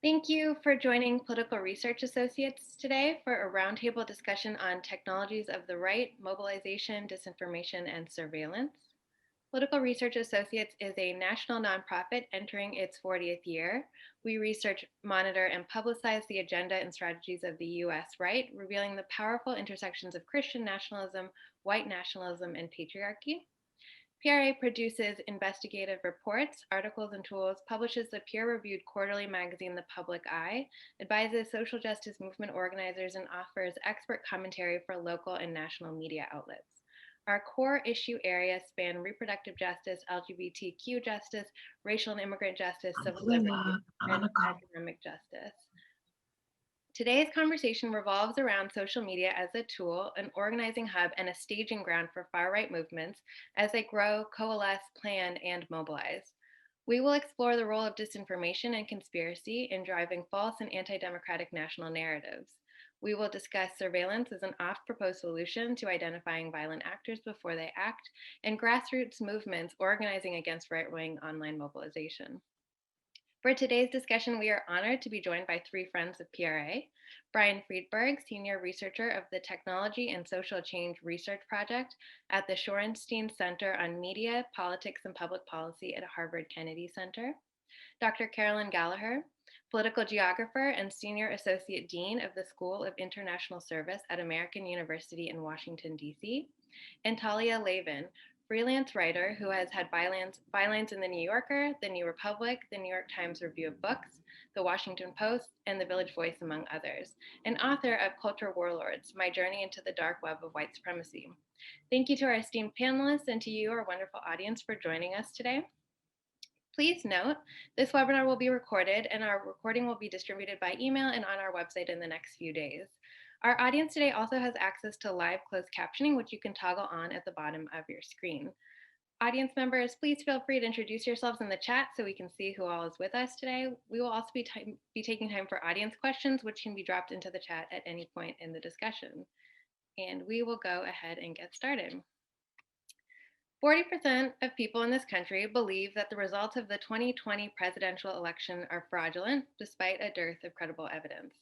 Thank you for joining Political Research Associates today for a roundtable discussion on technologies of the right, mobilization, disinformation, and surveillance. Political Research Associates is a national nonprofit entering its 40th year. We research, monitor, and publicize the agenda and strategies of the US right, revealing the powerful intersections of Christian nationalism, white nationalism, and patriarchy. PRA produces investigative reports, articles, and tools, publishes the peer reviewed quarterly magazine The Public Eye, advises social justice movement organizers, and offers expert commentary for local and national media outlets. Our core issue areas span reproductive justice, LGBTQ justice, racial and immigrant justice, civil liberties, and academic justice. Today's conversation revolves around social media as a tool, an organizing hub, and a staging ground for far right movements as they grow, coalesce, plan, and mobilize. We will explore the role of disinformation and conspiracy in driving false and anti democratic national narratives. We will discuss surveillance as an oft proposed solution to identifying violent actors before they act, and grassroots movements organizing against right wing online mobilization. For today's discussion, we are honored to be joined by three friends of PRA. Brian Friedberg, Senior Researcher of the Technology and Social Change Research Project at the Shorenstein Center on Media, Politics, and Public Policy at Harvard Kennedy Center. Dr. Carolyn Gallagher, Political Geographer and Senior Associate Dean of the School of International Service at American University in Washington, D.C. And Talia Lavin, freelance writer who has had bylines in The New Yorker, The New Republic, The New York Times Review of Books, The Washington Post, and The Village Voice, among others, and author of Culture Warlords, My Journey into the Dark Web of White Supremacy. Thank you to our esteemed panelists and to you, our wonderful audience, for joining us today. Please note, this webinar will be recorded and our recording will be distributed by email and on our website in the next few days. Our audience today also has access to live closed captioning, which you can toggle on at the bottom of your screen. Audience members, please feel free to introduce yourselves in the chat so we can see who all is with us today. We will also be taking time for audience questions, which can be dropped into the chat at any point in the discussion. And we will go ahead and get started. 40% of people in this country believe that the results of the 2020 presidential election are fraudulent, despite a dearth of credible evidence.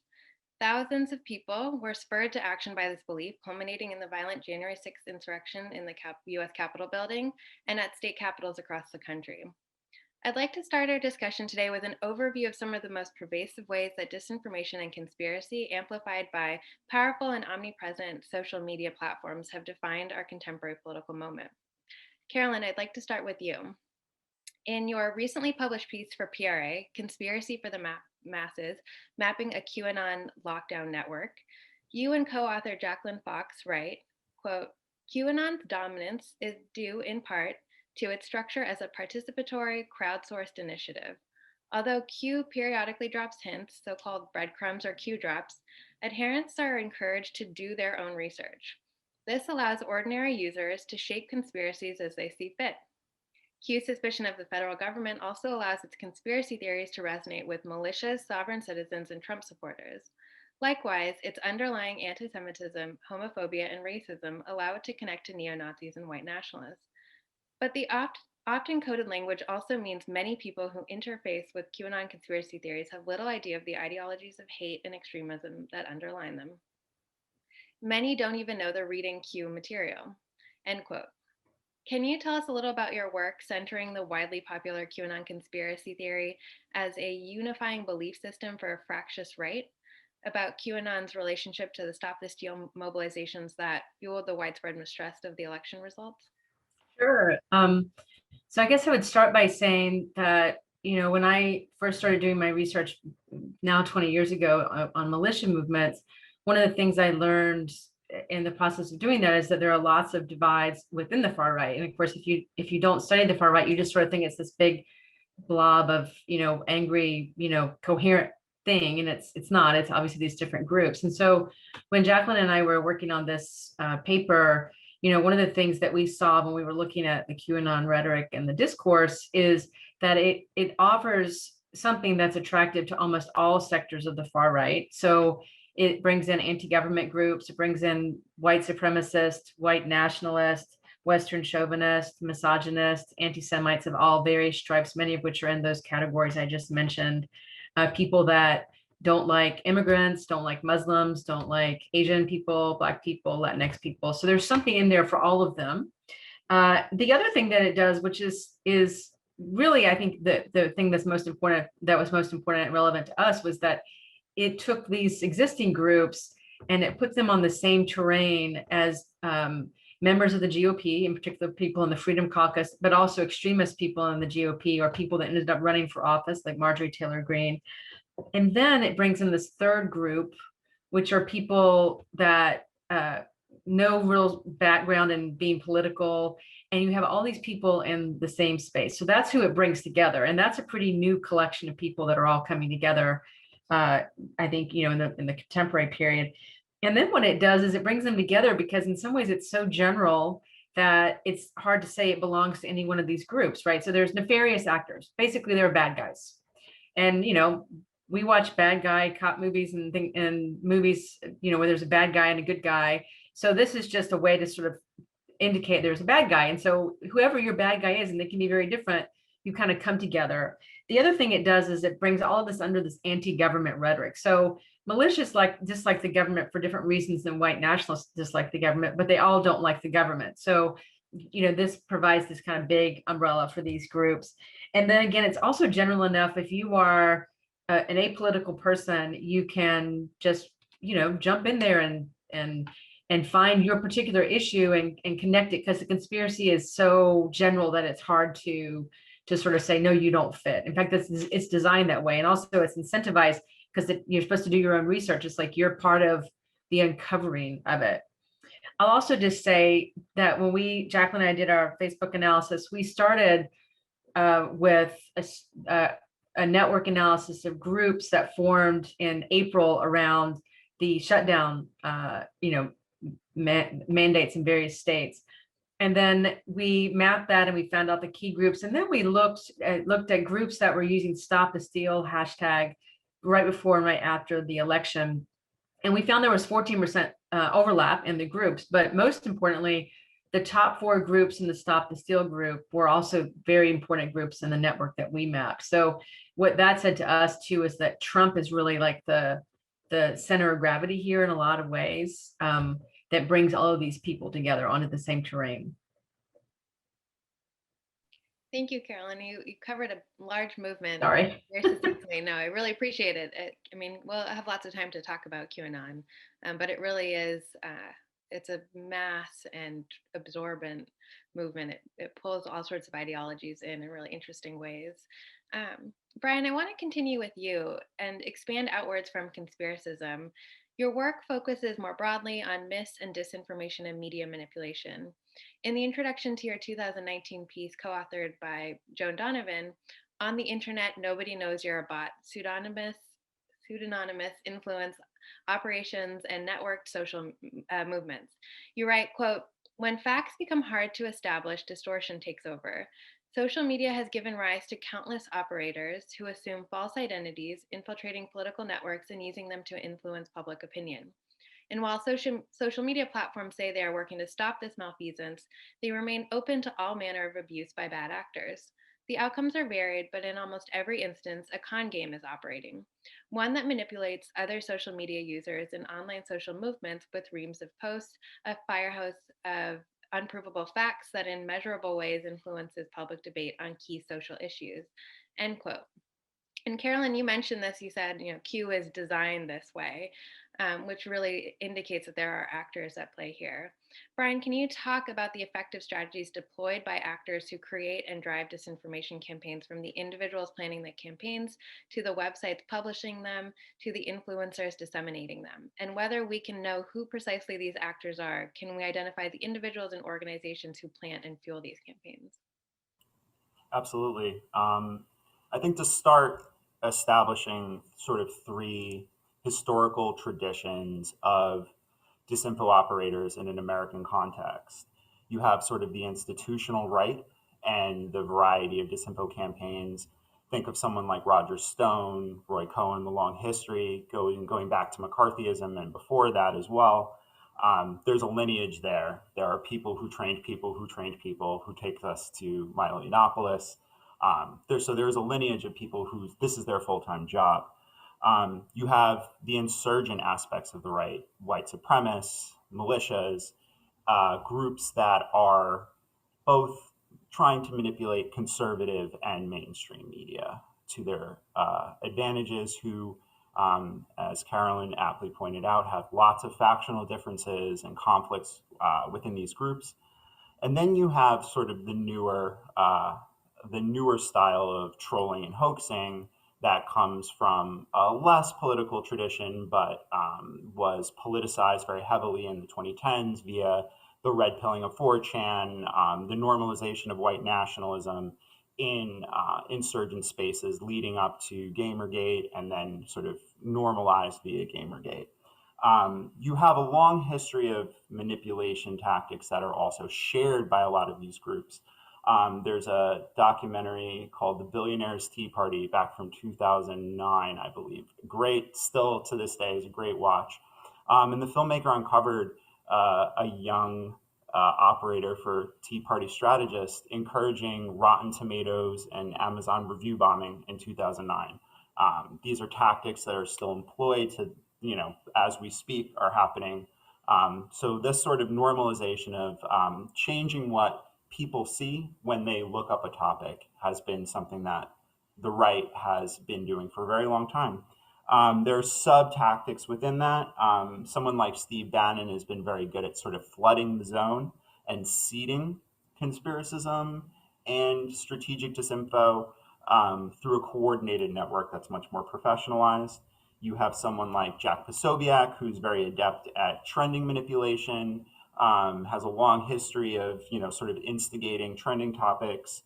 Thousands of people were spurred to action by this belief, culminating in the violent January 6th insurrection in the US Capitol building and at state capitals across the country. I'd like to start our discussion today with an overview of some of the most pervasive ways that disinformation and conspiracy, amplified by powerful and omnipresent social media platforms, have defined our contemporary political moment. Carolyn, I'd like to start with you. In your recently published piece for PRA, Conspiracy for the Masses, Mapping a QAnon Lockdown Network, you and co-author Jacqueline Fox write, quote, QAnon's dominance is due in part to its structure as a participatory, crowdsourced initiative. Although Q periodically drops hints, so-called breadcrumbs or Q drops, adherents are encouraged to do their own research. This allows ordinary users to shape conspiracies as they see fit. Q's suspicion of the federal government also allows its conspiracy theories to resonate with militias, sovereign citizens, and Trump supporters. Likewise, its underlying anti-Semitism, homophobia, and racism allow it to connect to neo-Nazis and white nationalists. But the often coded language also means many people who interface with QAnon conspiracy theories have little idea of the ideologies of hate and extremism that underline them. Many don't even know they're reading Q material, end quote. Can you tell us a little about your work centering the widely popular QAnon conspiracy theory as a unifying belief system for a fractious right, about QAnon's relationship to the Stop the Steal mobilizations that fueled the widespread mistrust of the election results? Sure. So I guess I would start by saying that, when I first started doing my research now 20 years ago on militia movements, one of the things I learned in the process of doing that is that there are lots of divides within the far right. And of course, if you don't study the far right, you just sort of think it's this big blob of, angry, coherent thing. And it's not. It's obviously these different groups. And so when Jacqueline and I were working on this paper, one of the things that we saw when we were looking at the QAnon rhetoric and the discourse is that it offers something that's attractive to almost all sectors of the far right. So it brings in anti-government groups, it brings in white supremacists, white nationalists, Western chauvinists, misogynists, anti-Semites of all various stripes, many of which are in those categories I just mentioned. people that don't like immigrants, don't like Muslims, don't like Asian people, Black people, Latinx people. So there's something in there for all of them. The other thing that it does, which is really, I think, the thing that's most important, that was most important and relevant to us, was that it took these existing groups and it put them on the same terrain as members of the GOP, in particular people in the Freedom Caucus, but also extremist people in the GOP or people that ended up running for office, like Marjorie Taylor Greene. And then it brings in this third group, which are people that no real background in being political. And you have all these people in the same space. So that's who it brings together. And that's a pretty new collection of people that are all coming together, I think, in the contemporary period. And then what it does is it brings them together because in some ways it's so general that it's hard to say it belongs to any one of these groups, right? So there's nefarious actors. Basically, they're bad guys. And we watch bad guy cop movies and movies, where there's a bad guy and a good guy. So this is just a way to sort of indicate there's a bad guy. And so whoever your bad guy is, and they can be very different, you kind of come together. The other thing it does is it brings all of this under this anti-government rhetoric. So militias dislike the government for different reasons than white nationalists dislike the government, but they all don't like the government. So this provides this kind of big umbrella for these groups. And then again, it's also general enough. If you are an apolitical person, you can just jump in there and find your particular issue and connect it, because the conspiracy is so general that it's hard to sort of say, no, you don't fit. In fact, it's designed that way. And also it's incentivized because you're supposed to do your own research. It's like you're part of the uncovering of it. I'll also just say that when Jacqueline and I did our Facebook analysis, we started with a network analysis of groups that formed in April around the shutdown, mandates in various states. And then we mapped that and we found out the key groups. And then we looked at groups that were using Stop the Steal hashtag right before and right after the election. And we found there was 14% overlap in the groups. But most importantly, the top 4 groups in the Stop the Steal group were also very important groups in the network that we mapped. So what that said to us too is that Trump is really like the center of gravity here in a lot of ways, that brings all of these people together onto the same terrain. Thank you, Carolyn. You covered a large movement Sorry. very succinctly. No, I really appreciate it. I mean, we'll have lots of time to talk about QAnon, but it really is, it's a mass and absorbent movement. It pulls all sorts of ideologies in really interesting ways. Brian, I want to continue with you and expand outwards from conspiracism. Your work focuses more broadly on mis and disinformation and media manipulation. In the introduction to your 2019 piece, co authored by Joan Donovan, On the Internet, Nobody Knows You're a Bot, Pseudonymous Influence, Operations, and Networked Social Movements. You write, quote, when facts become hard to establish, distortion takes over. Social media has given rise to countless operators who assume false identities, infiltrating political networks and using them to influence public opinion. And while social media platforms say they are working to stop this malfeasance, they remain open to all manner of abuse by bad actors. The outcomes are varied, but in almost every instance, a con game is operating, one that manipulates other social media users and online social movements with reams of posts, a firehouse of unprovable facts that in measurable ways influences public debate on key social issues. End quote. And Carolyn, you mentioned this. You said, Q is designed this way, which really indicates that there are actors at play here. Brian, can you talk about the effective strategies deployed by actors who create and drive disinformation campaigns, from the individuals planning the campaigns to the websites publishing them to the influencers disseminating them? And whether we can know who precisely these actors are, can we identify the individuals and organizations who plant and fuel these campaigns? Absolutely. I think to start establishing sort of 3 historical traditions of disinfo operators in an American context. You have sort of the institutional right and the variety of disinfo campaigns. Think of someone like Roger Stone, Roy Cohn, the long history, going back to McCarthyism and before that as well. There's a lineage there. There are people who trained people who trained people who take us to Milo Yiannopoulos. There's a lineage of people who this is their full-time job. You have the insurgent aspects of the right, white supremacists, militias, groups that are both trying to manipulate conservative and mainstream media to their advantages, who, as Carolyn aptly pointed out, have lots of factional differences and conflicts within these groups. And then you have sort of the newer style of trolling and hoaxing that comes from a less political tradition, but was politicized very heavily in the 2010s via the red pilling of 4chan, the normalization of white nationalism in insurgent spaces leading up to Gamergate, and then sort of normalized via Gamergate. You have a long history of manipulation tactics that are also shared by a lot of these groups. There's a documentary called The Billionaires Tea Party back from 2009, I believe. Great, still to this day, is a great watch. And the filmmaker uncovered a young operator for Tea Party strategists encouraging Rotten Tomatoes and Amazon review bombing in 2009. These are tactics that are still employed to, as we speak, are happening. So this sort of normalization of changing what people see when they look up a topic has been something that the right has been doing for a very long time. There are sub tactics within that. Someone like Steve Bannon has been very good at sort of flooding the zone and seeding conspiracism and strategic disinfo through a coordinated network that's much more professionalized. You have someone like Jack Posobiec, who's very adept at trending manipulation, has a long history of, sort of instigating trending topics.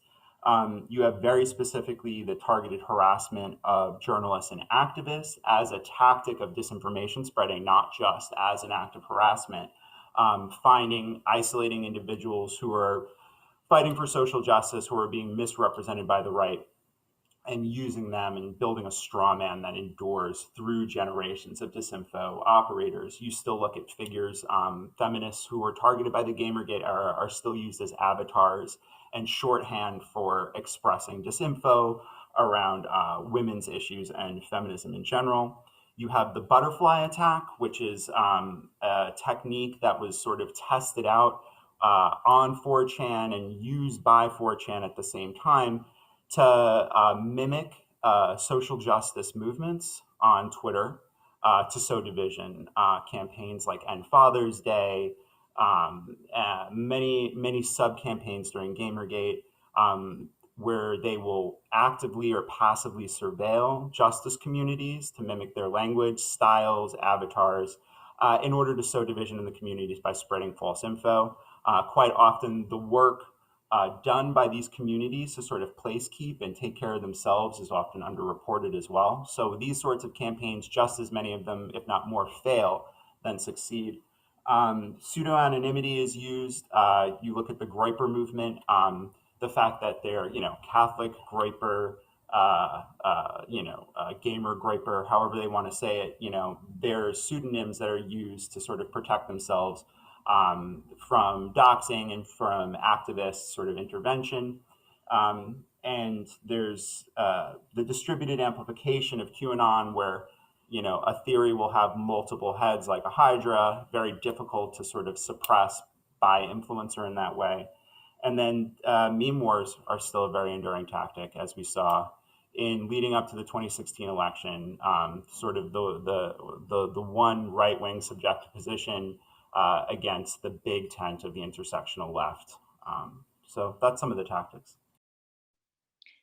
You have very specifically the targeted harassment of journalists and activists as a tactic of disinformation spreading, not just as an act of harassment. Finding, isolating individuals who are fighting for social justice, who are being misrepresented by the right, and using them and building a straw man that endures through generations of disinfo operators. You still look at figures, feminists who were targeted by the Gamergate era are still used as avatars and shorthand for expressing disinfo around women's issues and feminism in general. You have the butterfly attack, which is a technique that was sort of tested out on 4chan and used by 4chan at the same time to mimic social justice movements on Twitter, to sow division. Campaigns like End Father's Day, many sub campaigns during Gamergate, where they will actively or passively surveil justice communities to mimic their language, styles, avatars, in order to sow division in the communities by spreading false info. Quite often, the work done by these communities to sort of place keep and take care of themselves is often underreported as well. So these sorts of campaigns, just as many of them, if not more, fail than succeed. Pseudo anonymity is used. You look at the Groyper movement, the fact that they're, Catholic Groyper, gamer Groyper, however they want to say it, there's pseudonyms that are used to sort of protect themselves from doxing and from activist sort of intervention. And there's the distributed amplification of QAnon, where a theory will have multiple heads like a hydra, very difficult to sort of suppress by influencer in that way. And then meme wars are still a very enduring tactic, as we saw in leading up to the 2016 election. Sort of the one right wing subjective position against the big tent of the intersectional left. So that's some of the tactics.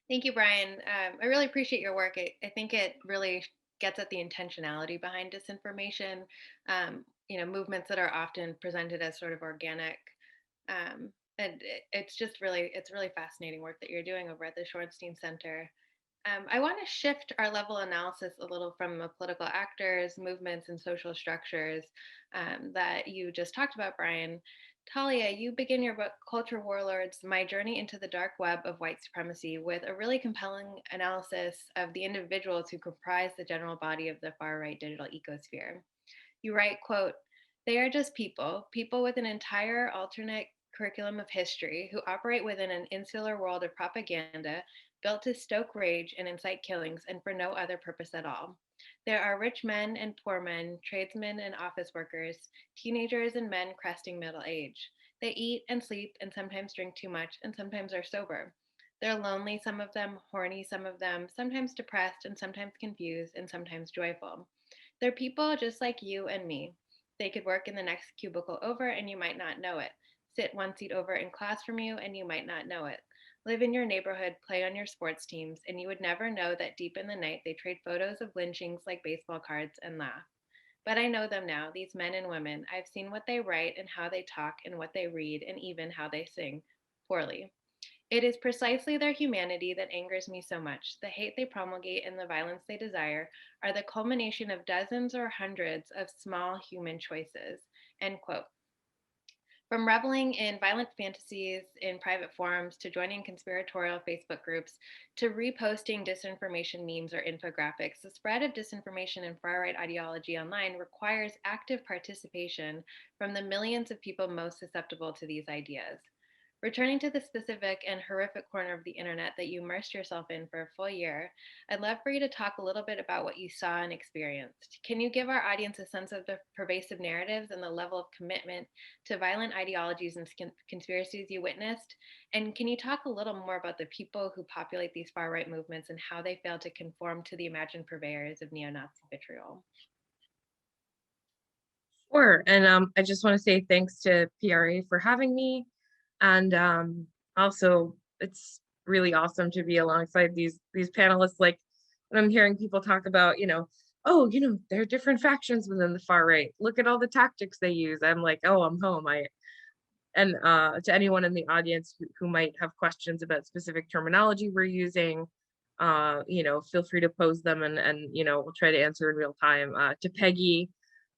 Thank you, Brian. I really appreciate your work. I think it really gets at the intentionality behind disinformation. Movements that are often presented as sort of organic. And it's really fascinating work that you're doing over at the Shorenstein Center. I want to shift our level analysis a little from the political actors, movements, and social structures that you just talked about, Brian. Talia, you begin your book, Culture Warlords, My Journey into the Dark Web of White Supremacy, with a really compelling analysis of the individuals who comprise the general body of the far-right digital ecosphere. You write, quote, "They are just people with an entire alternate curriculum of history who operate within an insular world of propaganda built to stoke rage and incite killings and for no other purpose at all. There are rich men and poor men, tradesmen and office workers, teenagers and men cresting middle age. They eat and sleep and sometimes drink too much and sometimes are sober. They're lonely, some of them, horny, some of them, sometimes depressed and sometimes confused and sometimes joyful. They're people just like you and me. They could work in the next cubicle over and you might not know it. Sit one seat over in class from you and you might not know it. Live in your neighborhood, play on your sports teams, and you would never know that deep in the night they trade photos of lynchings like baseball cards and laugh. But I know them now, these men and women. I've seen what they write and how they talk and what they read and even how they sing. Poorly. It is precisely their humanity that angers me so much. The hate they promulgate and the violence they desire are the culmination of dozens or hundreds of small human choices. End quote. From reveling in violent fantasies in private forums to joining conspiratorial Facebook groups to reposting disinformation memes or infographics, the spread of disinformation and far right ideology online requires active participation from the millions of people most susceptible to these ideas. Returning to the specific and horrific corner of the internet that you immersed yourself in for a full year, I'd love for you to talk a little bit about what you saw and experienced. Can you give our audience a sense of the pervasive narratives and the level of commitment to violent ideologies and conspiracies you witnessed? And can you talk a little more about the people who populate these far right movements and how they fail to conform to the imagined purveyors of neo Nazi vitriol? Sure. And I just want to say thanks to PRA for having me. And also, it's really awesome to be alongside these panelists. Like when I'm hearing people talk about, oh, there are different factions within the far right. Look at all the tactics they use. I'm like, oh, I'm home. And to anyone in the audience who might have questions about specific terminology we're using, feel free to pose them and we'll try to answer in real time. To Peggy,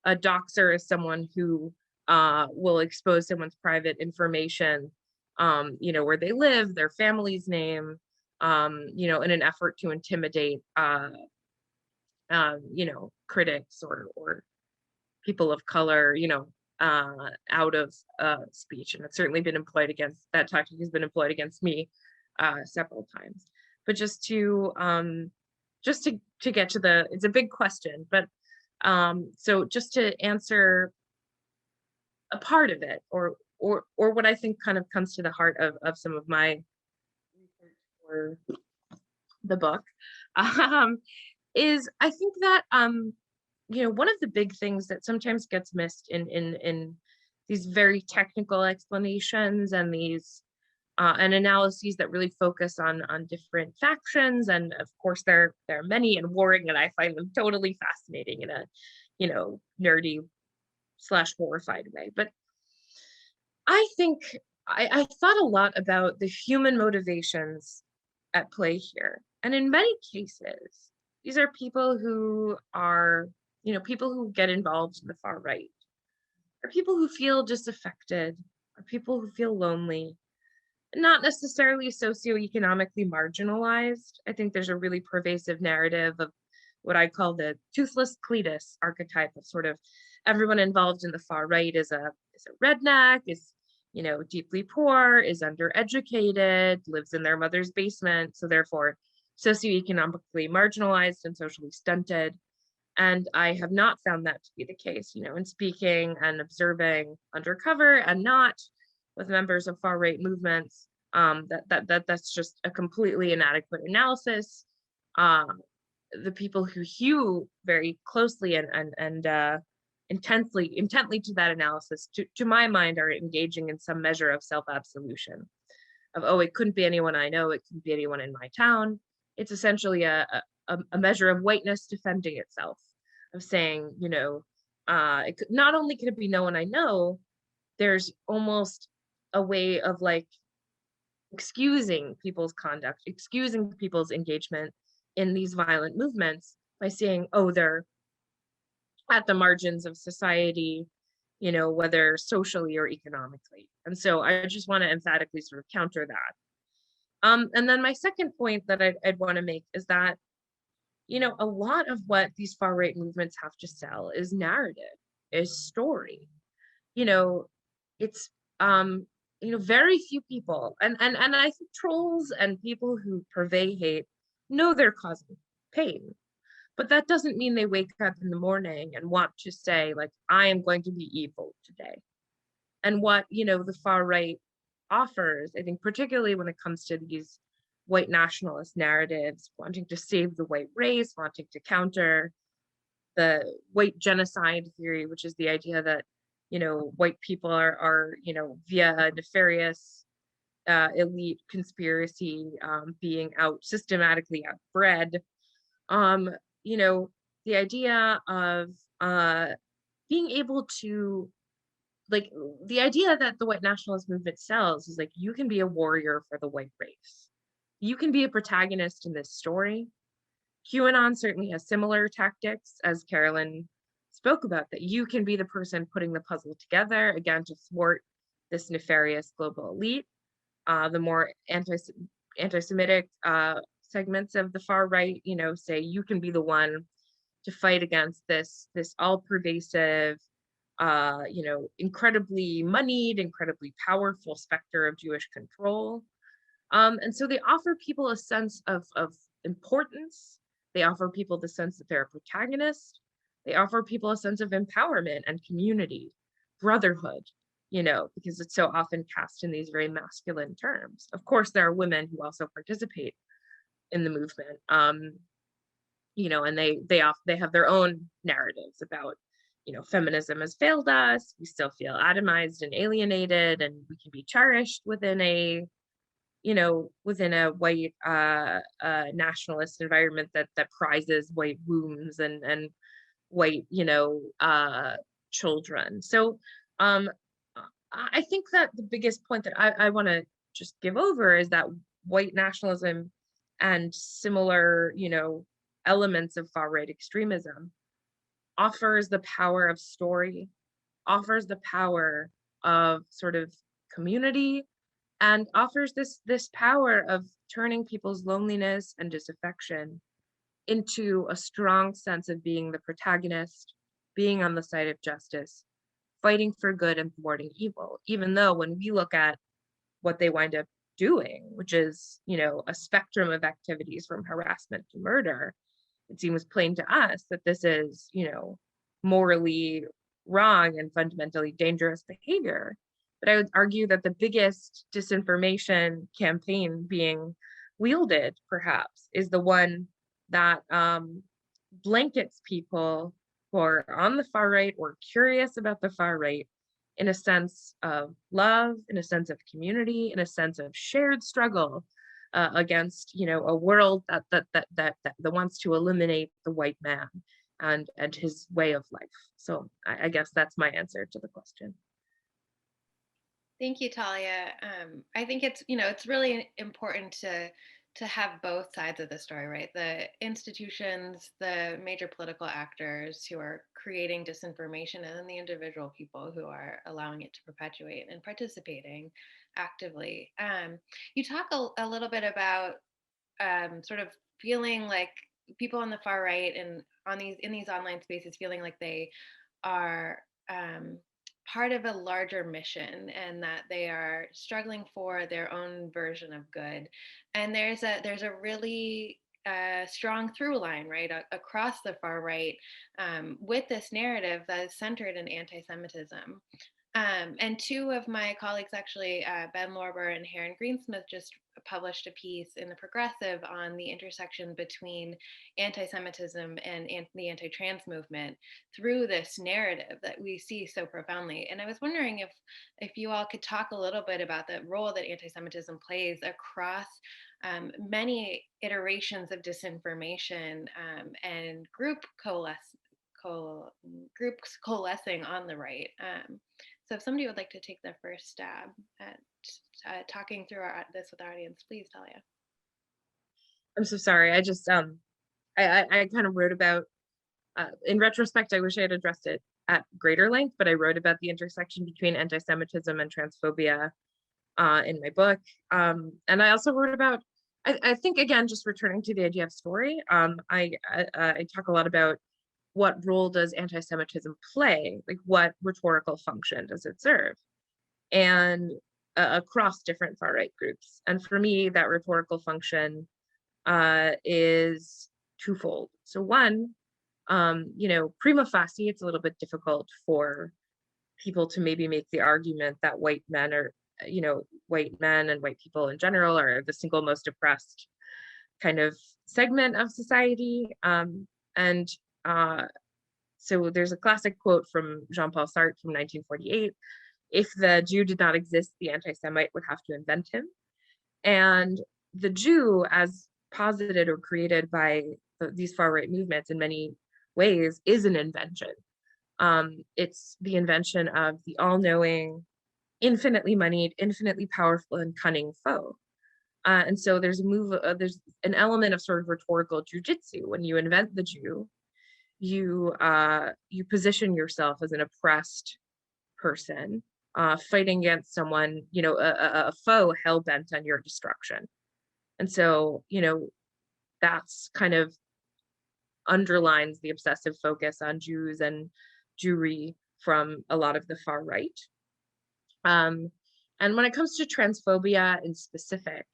a doxer is someone who will expose someone's private information, where they live, their family's name, in an effort to intimidate, critics or people of color, out of speech. And it's certainly been employed against, that tactic has been employed against me several times. But just to get to it's a big question, but so just to answer a part of it, or what I think kind of comes to the heart of some of my research for the book, um, is I think that one of the big things that sometimes gets missed in these very technical explanations and these and analyses that really focus on different factions, and of course there are many and warring, and I find them totally fascinating in a nerdy slash horrified way. But I think I thought a lot about the human motivations at play here, and in many cases these are people who are people who get involved in the far right, or people who feel disaffected, or people who feel lonely, not necessarily socioeconomically marginalized. I think there's a really pervasive narrative of what I call the toothless Cletus archetype of sort of everyone involved in the far right is a redneck, is deeply poor, is undereducated, lives in their mother's basement, so therefore socioeconomically marginalized and socially stunted. And I have not found that to be the case, in speaking and observing undercover and not with members of far right movements. That's just a completely inadequate analysis. The people who hew very closely and intently to that analysis, to my mind, are engaging in some measure of self-absolution. Of, oh, it couldn't be anyone I know, it couldn't be anyone in my town. It's essentially a measure of whiteness defending itself, of saying, not only could it be no one I know, there's almost a way of like excusing people's conduct, excusing people's engagement in these violent movements by saying, oh, they're at the margins of society, whether socially or economically. And so I just want to emphatically sort of counter that. And then my second point that I'd want to make is that, a lot of what these far right movements have to sell is narrative, is story. It's very few people, and I think trolls and people who purvey hate know they're causing pain. But that doesn't mean they wake up in the morning and want to say, like, I am going to be evil today. And what, the far right offers, I think, particularly when it comes to these white nationalist narratives, wanting to save the white race, wanting to counter the white genocide theory, which is the idea that, white people are via a nefarious elite conspiracy being out systematically outbred. Um, you know, the idea of being able to, like, the idea that the white nationalist movement sells is like, you can be a warrior for the white race. You can be a protagonist in this story. QAnon certainly has similar tactics, as Carolyn spoke about, that you can be the person putting the puzzle together, again, to thwart this nefarious global elite. The more anti-Semitic segments of the far right, say you can be the one to fight against this all-pervasive, incredibly moneyed, incredibly powerful specter of Jewish control. And so they offer people a sense of importance. They offer people the sense that they're a protagonist. They offer people a sense of empowerment and community, brotherhood, because it's so often cast in these very masculine terms. Of course, there are women who also participate in the movement, and they have their own narratives about, feminism has failed us. We still feel atomized and alienated, and we can be cherished within a white nationalist environment that prizes white wombs and white children. So um I think that the biggest point that I want to just give over is that white nationalism and similar elements of far right extremism offers the power of story, offers the power of sort of community, and offers this power of turning people's loneliness and disaffection into a strong sense of being the protagonist, being on the side of justice, fighting for good and thwarting evil. Even though when we look at what they wind up doing, which is, a spectrum of activities from harassment to murder, it seems plain to us that this is, morally wrong and fundamentally dangerous behavior. But I would argue that the biggest disinformation campaign being wielded, perhaps, is the one that blankets people who are on the far right or curious about the far right in a sense of love, in a sense of community, in a sense of shared struggle against, a world that wants to eliminate the white man and his way of life. So I guess that's my answer to the question. Thank you, Talia. I think it's really important to have both sides of the story, right? The institutions, the major political actors who are creating disinformation, and then the individual people who are allowing it to perpetuate and participating actively. You talk a little bit about sort of feeling like people on the far right and in these online spaces feeling like they are part of a larger mission and that they are struggling for their own version of good. And there's a really strong through line, right, across the far right, with this narrative that is centered in anti-Semitism. And two of my colleagues, actually, Ben Lorber and Heron Greensmith, just published a piece in The Progressive on the intersection between anti-Semitism and the anti-trans movement through this narrative that we see so profoundly. And I was wondering if you all could talk a little bit about the role that anti-Semitism plays across many iterations of disinformation and groups coalescing on the right. So if somebody would like to take the first stab at talking through this with our audience, please, Talia. I'm so sorry. I just I kind of wrote about in retrospect, I wish I had addressed it at greater length, but I wrote about the intersection between anti-Semitism and transphobia in my book. And I also wrote about, I think, again, just returning to the idea of story, I talk a lot about what role does anti-Semitism play? Like, what rhetorical function does it serve? And across different far-right groups. And for me, that rhetorical function is twofold. So one, prima facie, it's a little bit difficult for people to maybe make the argument that white men are, white men and white people in general are the single most oppressed kind of segment of society. And so there's a classic quote from Jean-Paul Sartre from 1948: if the Jew did not exist, the anti-Semite would have to invent him. And the Jew, as posited or created by these far-right movements in many ways, is an invention. It's the invention of the all-knowing, infinitely moneyed, infinitely powerful, and cunning foe. And so there's there's an element of sort of rhetorical jujitsu. When you invent the Jew, you position yourself as an oppressed person, fighting against someone, a foe hell bent on your destruction. And so, that's kind of underlines the obsessive focus on Jews and Jewry from a lot of the far right. And when it comes to transphobia in specific,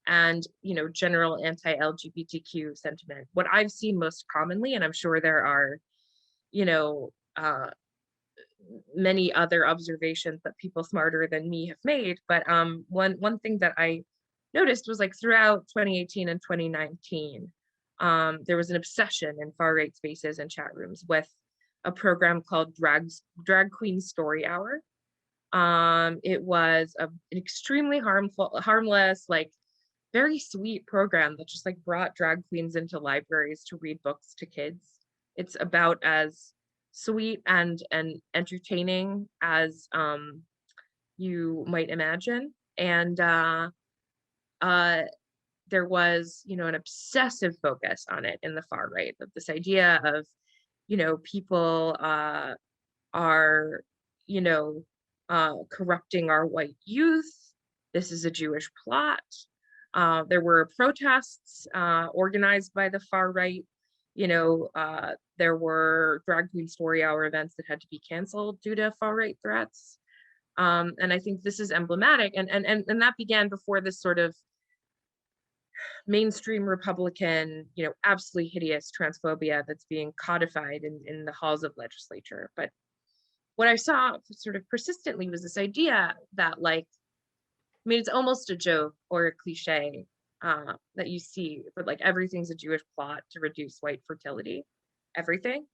and general anti-LGBTQ sentiment, what I've seen most commonly, and I'm sure there are, many other observations that people smarter than me have made, but one thing that I noticed was, like, throughout 2018 and 2019, there was an obsession in far right spaces and chat rooms with a program called Drag Queen Story Hour. It was an extremely harmless, like, very sweet program that just, like, brought drag queens into libraries to read books to kids. It's about as sweet and entertaining as you might imagine. And there was, an obsessive focus on it in the far right, of this idea of, people are, corrupting our white youth. This is a Jewish plot. There were protests organized by the far right. There were Drag Queen Story Hour events that had to be canceled due to far right threats. And I think this is emblematic, and that began before this sort of mainstream Republican, absolutely hideous transphobia that's being codified in the halls of legislature. But what I saw sort of persistently was this idea that, like, I mean, it's almost a joke or a cliche that you see, but, like, everything's a Jewish plot to reduce white fertility, everything.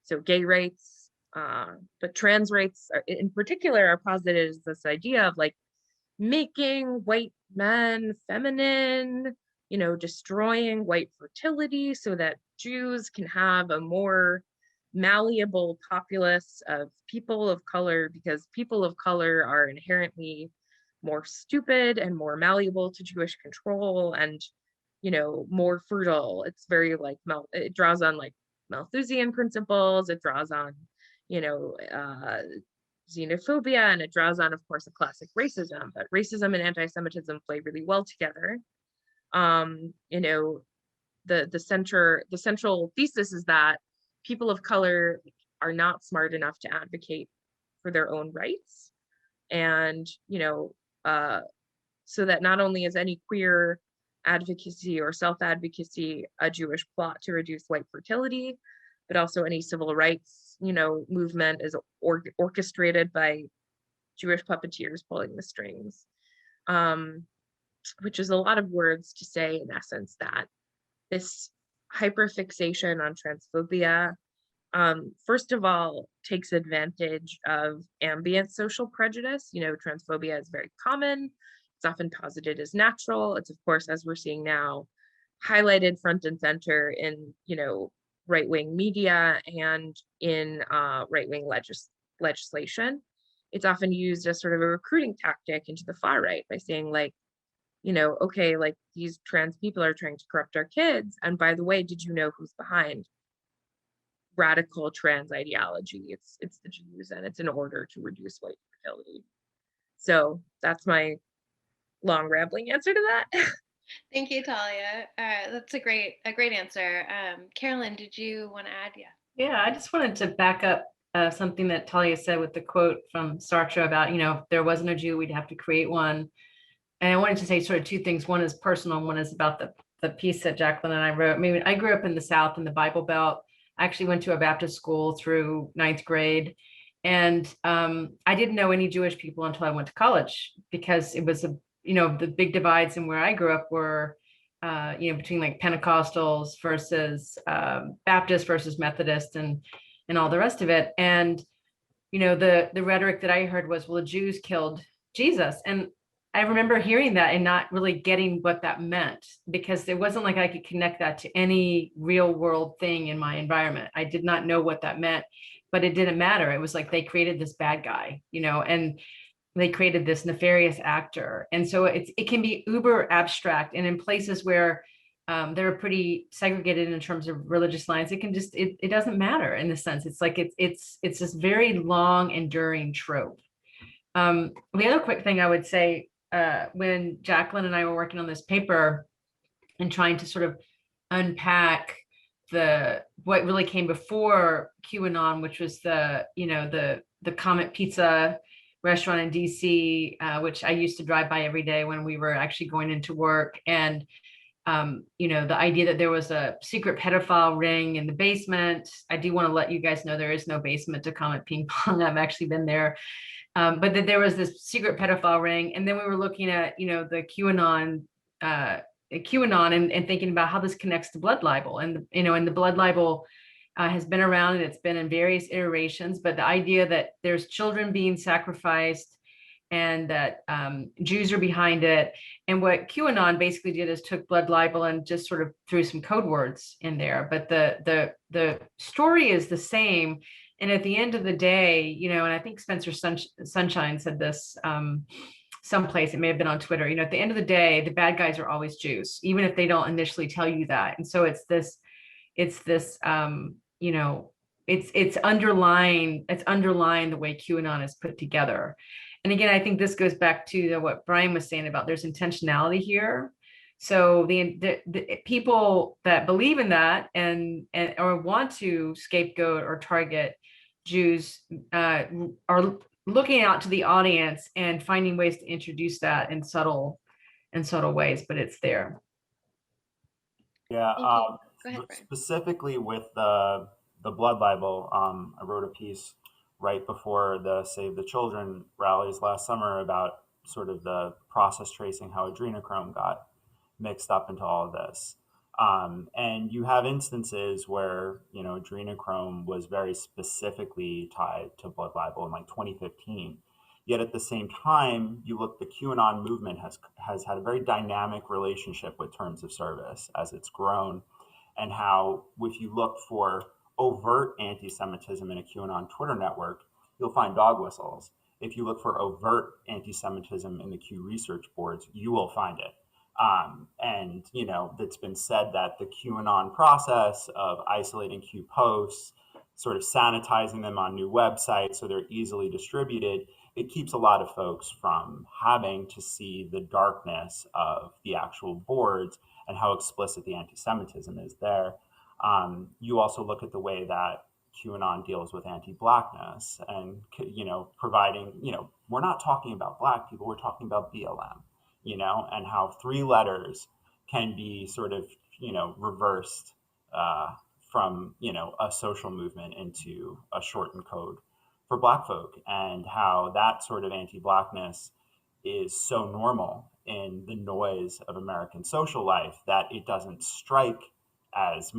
So gay rights, but trans rights in particular are posited as this idea of, like, making white men feminine, destroying white fertility so that Jews can have a more malleable populace of people of color, because people of color are inherently more stupid and more malleable to Jewish control, and more fertile. It's very, like, it draws on, like, Malthusian principles. It draws on xenophobia, and it draws on, of course, a classic racism. But racism and anti-Semitism play really well together. The central thesis is that people of color are not smart enough to advocate for their own rights, and so that not only is any queer advocacy or self-advocacy a Jewish plot to reduce white fertility, but also any civil rights, movement is orchestrated by Jewish puppeteers pulling the strings, which is a lot of words to say, in essence, that this hyperfixation on transphobia, first of all, takes advantage of ambient social prejudice. Transphobia is very common. It's often posited as natural. It's, of course, as we're seeing now, highlighted front and center in, right-wing media and in right-wing legislation. It's often used as sort of a recruiting tactic into the far right by saying, like, okay, like, these trans people are trying to corrupt our kids. And by the way, did you know who's behind radical trans ideology? It's the Jews, and it's in order to reduce white fertility. So that's my long rambling answer to that. Thank you, Talia. That's a great answer. Carolyn, did you want to add? Yeah. Yeah, I just wanted to back up something that Talia said with the quote from Sartre about, if there wasn't a Jew, we'd have to create one. And I wanted to say sort of two things. One is personal, and one is about the piece that Jacqueline and I wrote. I mean, I grew up in the South in the Bible Belt. I actually went to a Baptist school through ninth grade. And I didn't know any Jewish people until I went to college, because it was the big divides in where I grew up were, between like Pentecostals versus Baptist versus Methodist and all the rest of it. And, the rhetoric that I heard was, well, the Jews killed Jesus. And I remember hearing that and not really getting what that meant, because it wasn't like I could connect that to any real world thing in my environment. I did not know what that meant, but it didn't matter. It was like they created this bad guy, and they created this nefarious actor. And so it can be uber abstract, and in places where they're pretty segregated in terms of religious lines, it can just it doesn't matter in the sense. It's like it's this very long enduring trope. The other quick thing I would say, when Jacqueline and I were working on this paper and trying to sort of unpack what really came before QAnon, which was the Comet Pizza restaurant in DC, which I used to drive by every day when we were actually going into work. And the idea that there was a secret pedophile ring in the basement. I do want to let you guys know there is no basement to Comet Ping Pong. I've actually been there. But that there was this secret pedophile ring. And then we were looking at, the QAnon and thinking about how this connects to blood libel. And, and the blood libel has been around, and it's been in various iterations, but the idea that there's children being sacrificed and that Jews are behind it. And what QAnon basically did is took blood libel and just sort of threw some code words in there. But the story is the same. And at the end of the day, and I think Spencer Sunshine said this someplace, it may have been on Twitter, at the end of the day, the bad guys are always Jews, even if they don't initially tell you that. And so it's underlying the way QAnon is put together. And again, I think this goes back to what Brian was saying about there's intentionality here. So the people that believe in that and or want to scapegoat or target Jews are looking out to the audience and finding ways to introduce that in subtle ways, but it's there. Yeah. Go ahead, Brian. Specifically with the blood libel, I wrote a piece right before the Save the Children rallies last summer about sort of the process tracing, how adrenochrome got mixed up into all of this. And you have instances where, adrenochrome was very specifically tied to blood libel in like 2015. Yet at the same time, you look, the QAnon movement has had a very dynamic relationship with terms of service as it's grown, and how if you look for overt anti-Semitism in a QAnon Twitter network, you'll find dog whistles. If you look for overt anti-Semitism in the Q research boards, you will find it. And it's been said that the QAnon process of isolating Q posts, sort of sanitizing them on new websites so they're easily distributed, it keeps a lot of folks from having to see the darkness of the actual boards and how explicit the anti-Semitism is there. You also look at the way that QAnon deals with anti-Blackness and, providing, we're not talking about Black people, we're talking about BLM, and how 3 letters can be sort of, reversed from, a social movement into a shortened code for Black folk, and how that sort of anti-Blackness is so normal in the noise of American social life that it doesn't strike as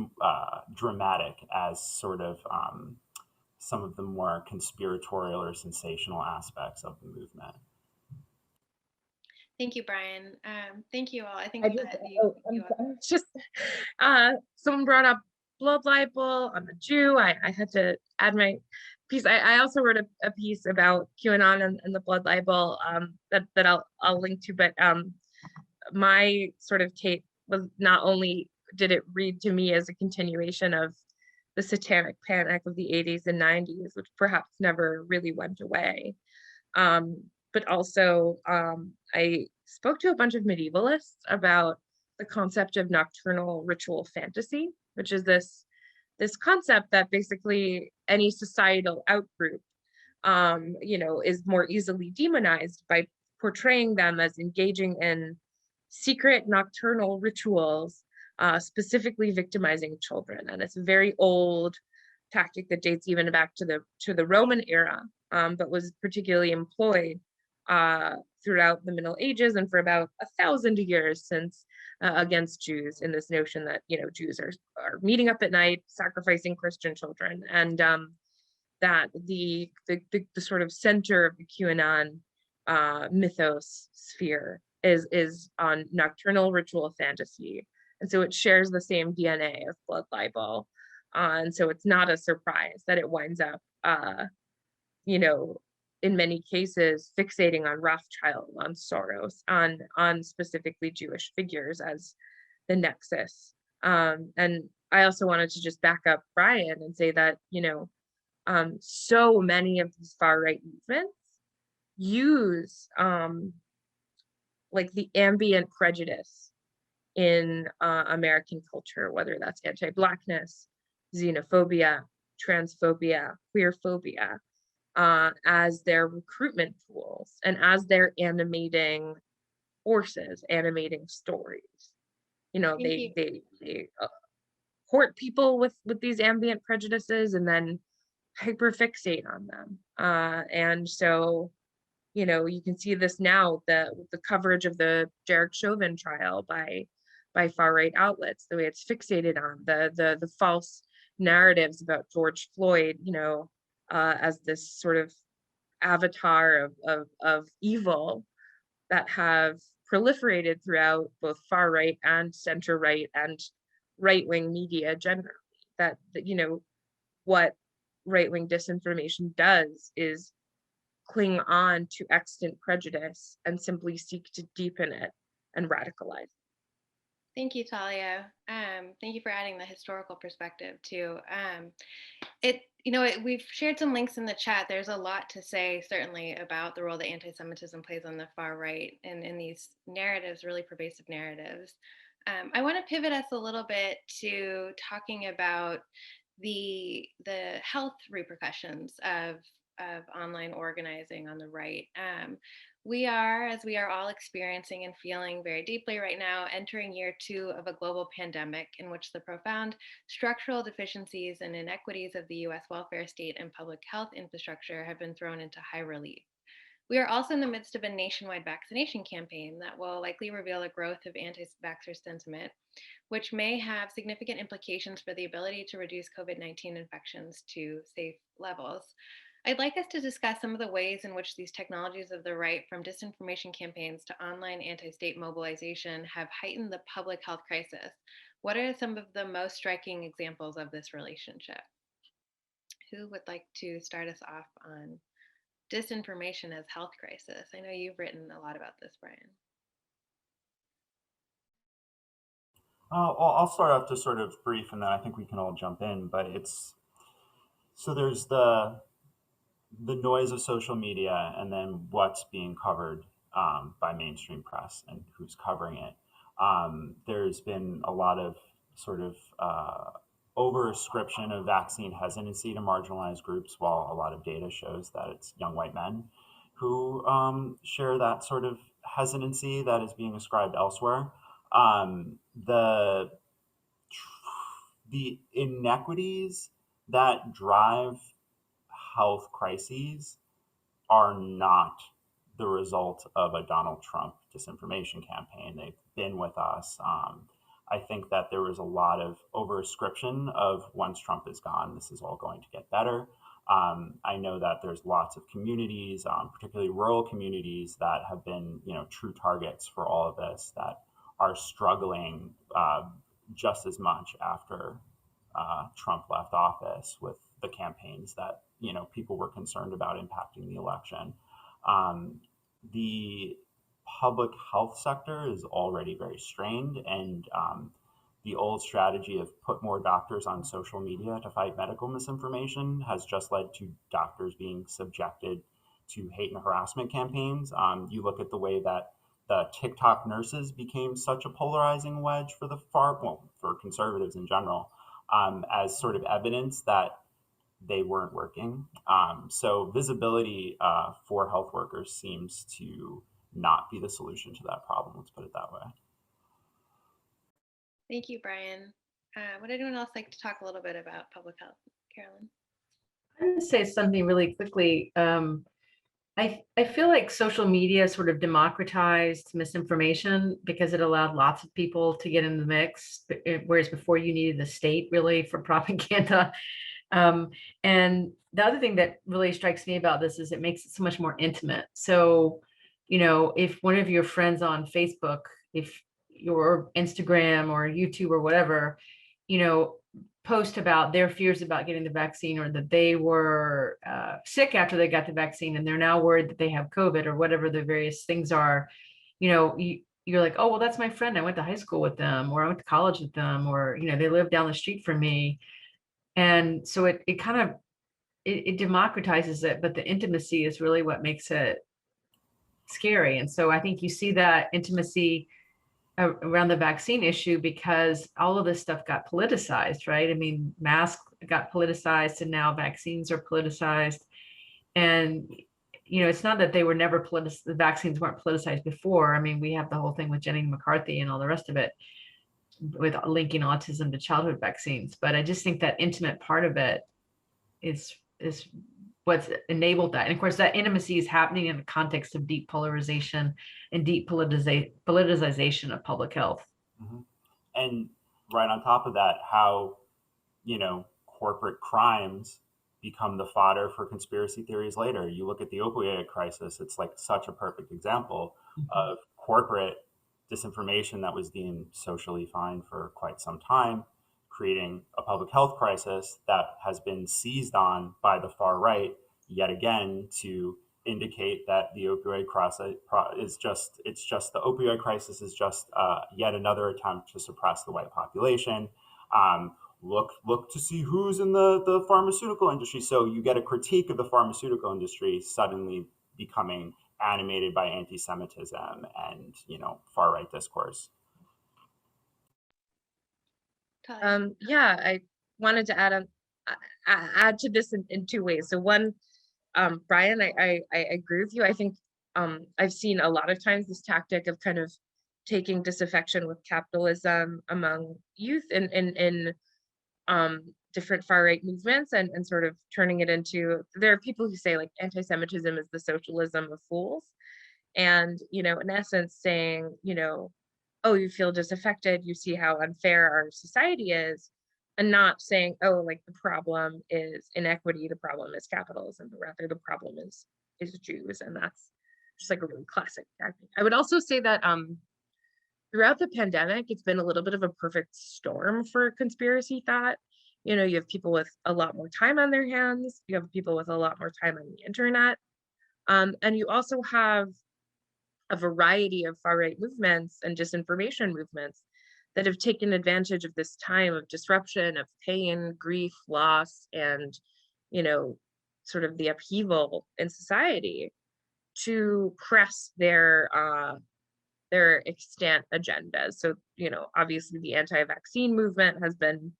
dramatic as sort of some of the more conspiratorial or sensational aspects of the movement. Thank you, Brian. Thank you all. I think someone brought up blood libel. I'm a Jew. I had to add my piece. I also wrote a piece about QAnon and the blood libel that I'll link to. But my sort of take was, not only did it read to me as a continuation of the satanic panic of the 80s and 90s, which perhaps never really went away, but also I spoke to a bunch of medievalists about the concept of nocturnal ritual fantasy, which is this this concept that basically any societal outgroup, is more easily demonized by portraying them as engaging in secret nocturnal rituals, specifically victimizing children. And it's a very old tactic that dates even back to the Roman era, but was particularly employed throughout the Middle Ages and for about 1,000 years since, against Jews, in this notion that Jews are meeting up at night, sacrificing Christian children, and that the sort of center of the QAnon mythos sphere is on nocturnal ritual fantasy, and so it shares the same DNA of blood libel, and so it's not a surprise that it winds up, you know, in many cases, fixating on Rothschild, on Soros, on specifically Jewish figures as the nexus. And I also wanted to just back up Brian and say that, so many of these far right movements use like the ambient prejudice in American culture, whether that's anti-Blackness, xenophobia, transphobia, queerphobia, as their recruitment tools and as their animating forces, animating stories. Thank you. They court people with these ambient prejudices and then hyperfixate on them. And so, you can see this now with the coverage of the Derek Chauvin trial by far right outlets, the way it's fixated on the false narratives about George Floyd, as this sort of avatar of evil that have proliferated throughout both far right and center right and right wing media generally. That what right wing disinformation does is cling on to extant prejudice and simply seek to deepen it and radicalize. Thank you, Talia. Thank you for adding the historical perspective too. We've shared some links in the chat. There's a lot to say, certainly, about the role that anti-Semitism plays on the far right and in these narratives, really pervasive narratives. I want to pivot us a little bit to talking about the health repercussions of online organizing on the right. We are, as we are all experiencing and feeling very deeply right now, entering year 2 of a global pandemic in which the profound structural deficiencies and inequities of the US welfare state and public health infrastructure have been thrown into high relief. We are also in the midst of a nationwide vaccination campaign that will likely reveal a growth of anti-vaxxer sentiment, which may have significant implications for the ability to reduce COVID-19 infections to safe levels. I'd like us to discuss some of the ways in which these technologies of the right, from disinformation campaigns to online anti-state mobilization, have heightened the public health crisis. What are some of the most striking examples of this relationship? Who would like to start us off on disinformation as health crisis? I know you've written a lot about this, Brian. I'll start off just sort of brief, and then I think we can all jump in. But there's the noise of social media, and then what's being covered by mainstream press and who's covering it. There's been a lot of sort of over-ascription of vaccine hesitancy to marginalized groups, while a lot of data shows that it's young white men who share that sort of hesitancy that is being ascribed elsewhere. The inequities that drive health crises are not the result of a Donald Trump disinformation campaign. They've been with us. I think that there was a lot of overascription of once Trump is gone, this is all going to get better. I know that there's lots of communities, particularly rural communities, that have been, true targets for all of this, that are struggling just as much after Trump left office with the campaigns that people were concerned about impacting the election. The public health sector is already very strained, and the old strategy of put more doctors on social media to fight medical misinformation has just led to doctors being subjected to hate and harassment campaigns. You look at the way that the TikTok nurses became such a polarizing wedge for for conservatives in general. as sort of evidence that they weren't working. So visibility for health workers seems to not be the solution to that problem. Let's put it that way. Thank you, Brian. Would anyone else like to talk a little bit about public health? Carolyn? I'm going to say something really quickly. I feel like social media sort of democratized misinformation because it allowed lots of people to get in the mix, whereas before you needed the state really for propaganda. And the other thing that really strikes me about this is it makes it so much more intimate. So, if one of your friends on Facebook, if your Instagram or YouTube or whatever, you know, post about their fears about getting the vaccine, or that they were sick after they got the vaccine and they're now worried that they have COVID or whatever the various things are, you're like, oh, well, that's my friend. I went to high school with them, or I went to college with them, or, they live down the street from me. And so it kind of, it democratizes it, but the intimacy is really what makes it scary. And so I think you see that intimacy around the vaccine issue because all of this stuff got politicized, right? I mean, masks got politicized and now vaccines are politicized. And, it's not that they were never politicized, the vaccines weren't politicized before. I mean, we have the whole thing with Jenny McCarthy and all the rest of it with linking autism to childhood vaccines. But I just think that intimate part of it is what's enabled that. And of course, that intimacy is happening in the context of deep polarization and deep politicization of public health. Mm-hmm. And right on top of that, how, corporate crimes become the fodder for conspiracy theories later. You look at the opioid crisis, it's like such a perfect example of corporate disinformation that was deemed socially fine for quite some time, creating a public health crisis that has been seized on by the far right yet again to indicate that the opioid crisis is just the opioid crisis is just yet another attempt to suppress the white population. Look to see who's in the pharmaceutical industry. So you get a critique of the pharmaceutical industry suddenly becoming animated by anti-Semitism and far right discourse. Yeah, I wanted to add to this in two ways. So one, Brian, I agree with you. I think I've seen a lot of times this tactic of kind of taking disaffection with capitalism among youth in different far right movements and sort of turning it into, there are people who say like anti-Semitism is the socialism of fools. And, in essence saying, oh, you feel disaffected, you see how unfair our society is, and not saying, oh, like the problem is inequity, the problem is capitalism, but rather the problem is Jews. And that's just like a really classic tactic. I would also say that throughout the pandemic, it's been a little bit of a perfect storm for conspiracy thought. You have people with a lot more time on their hands, you have people with a lot more time on the internet, and you also have a variety of far-right movements and disinformation movements that have taken advantage of this time of disruption, of pain, grief, loss, and, sort of the upheaval in society to press their extant agendas. So, obviously the anti-vaccine movement has been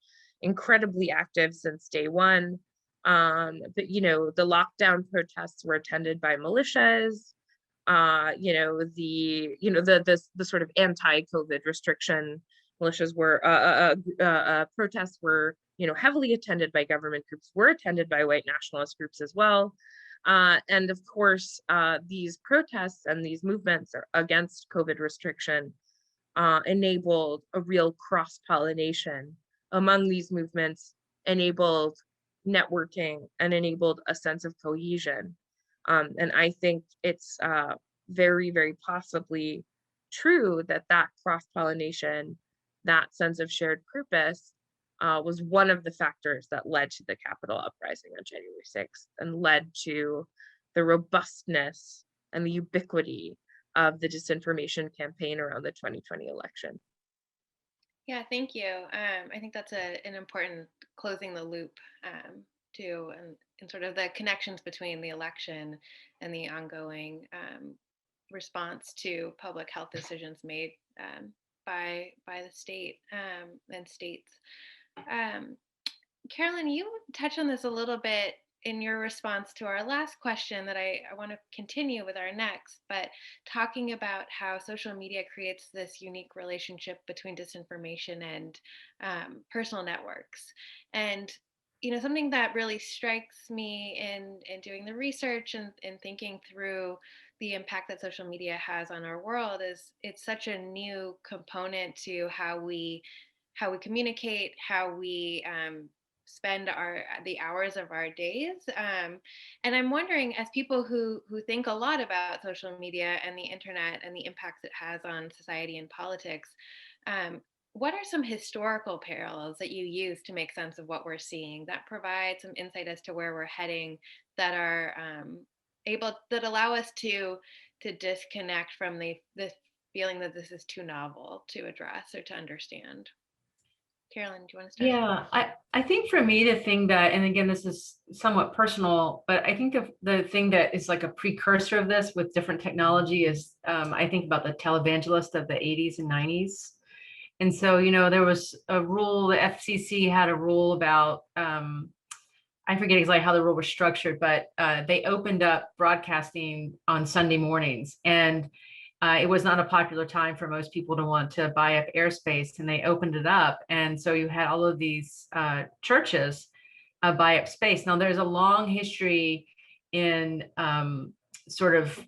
incredibly active since day one. But, the lockdown protests were attended by militias. The sort of anti-COVID restriction militias were protests were heavily attended by government groups, were attended by white nationalist groups as well. And of course, these protests and these movements against COVID restriction enabled a real cross-pollination among these movements, enabled networking, and enabled a sense of cohesion. And I think it's very, very possibly true that cross-pollination, that sense of shared purpose, was one of the factors that led to the Capitol uprising on January 6th and led to the robustness and the ubiquity of the disinformation campaign around the 2020 election. Yeah, thank you. I think that's an important closing the loop too, and sort of the connections between the election and the ongoing response to public health decisions made by the state and states. Um, Carolyn, you touched on this a little bit in your response to our last question that I want to continue with our next, but talking about how social media creates this unique relationship between disinformation and personal networks. And something that really strikes me in doing the research and thinking through the impact that social media has on our world is it's such a new component to how we communicate, how we spend the hours of our days. And I'm wondering, as people who think a lot about social media and the internet and the impacts it has on society and politics, um, what are some historical parallels that you use to make sense of what we're seeing that provide some insight as to where we're heading, that are able that allow us to disconnect from the feeling that this is too novel to address or to understand? Carolyn, do you want to start? Yeah, I think for me, the thing that, and again, this is somewhat personal, but I think the thing that is like a precursor of this with different technology is I think about the televangelist of the 80s and 90s. And so, there was a rule, the FCC had a rule about, I forget exactly how the rule was structured, but they opened up broadcasting on Sunday mornings. And it was not a popular time for most people to want to buy up airspace, and they opened it up. And so you had all of these churches buy up space. Now, there's a long history in sort of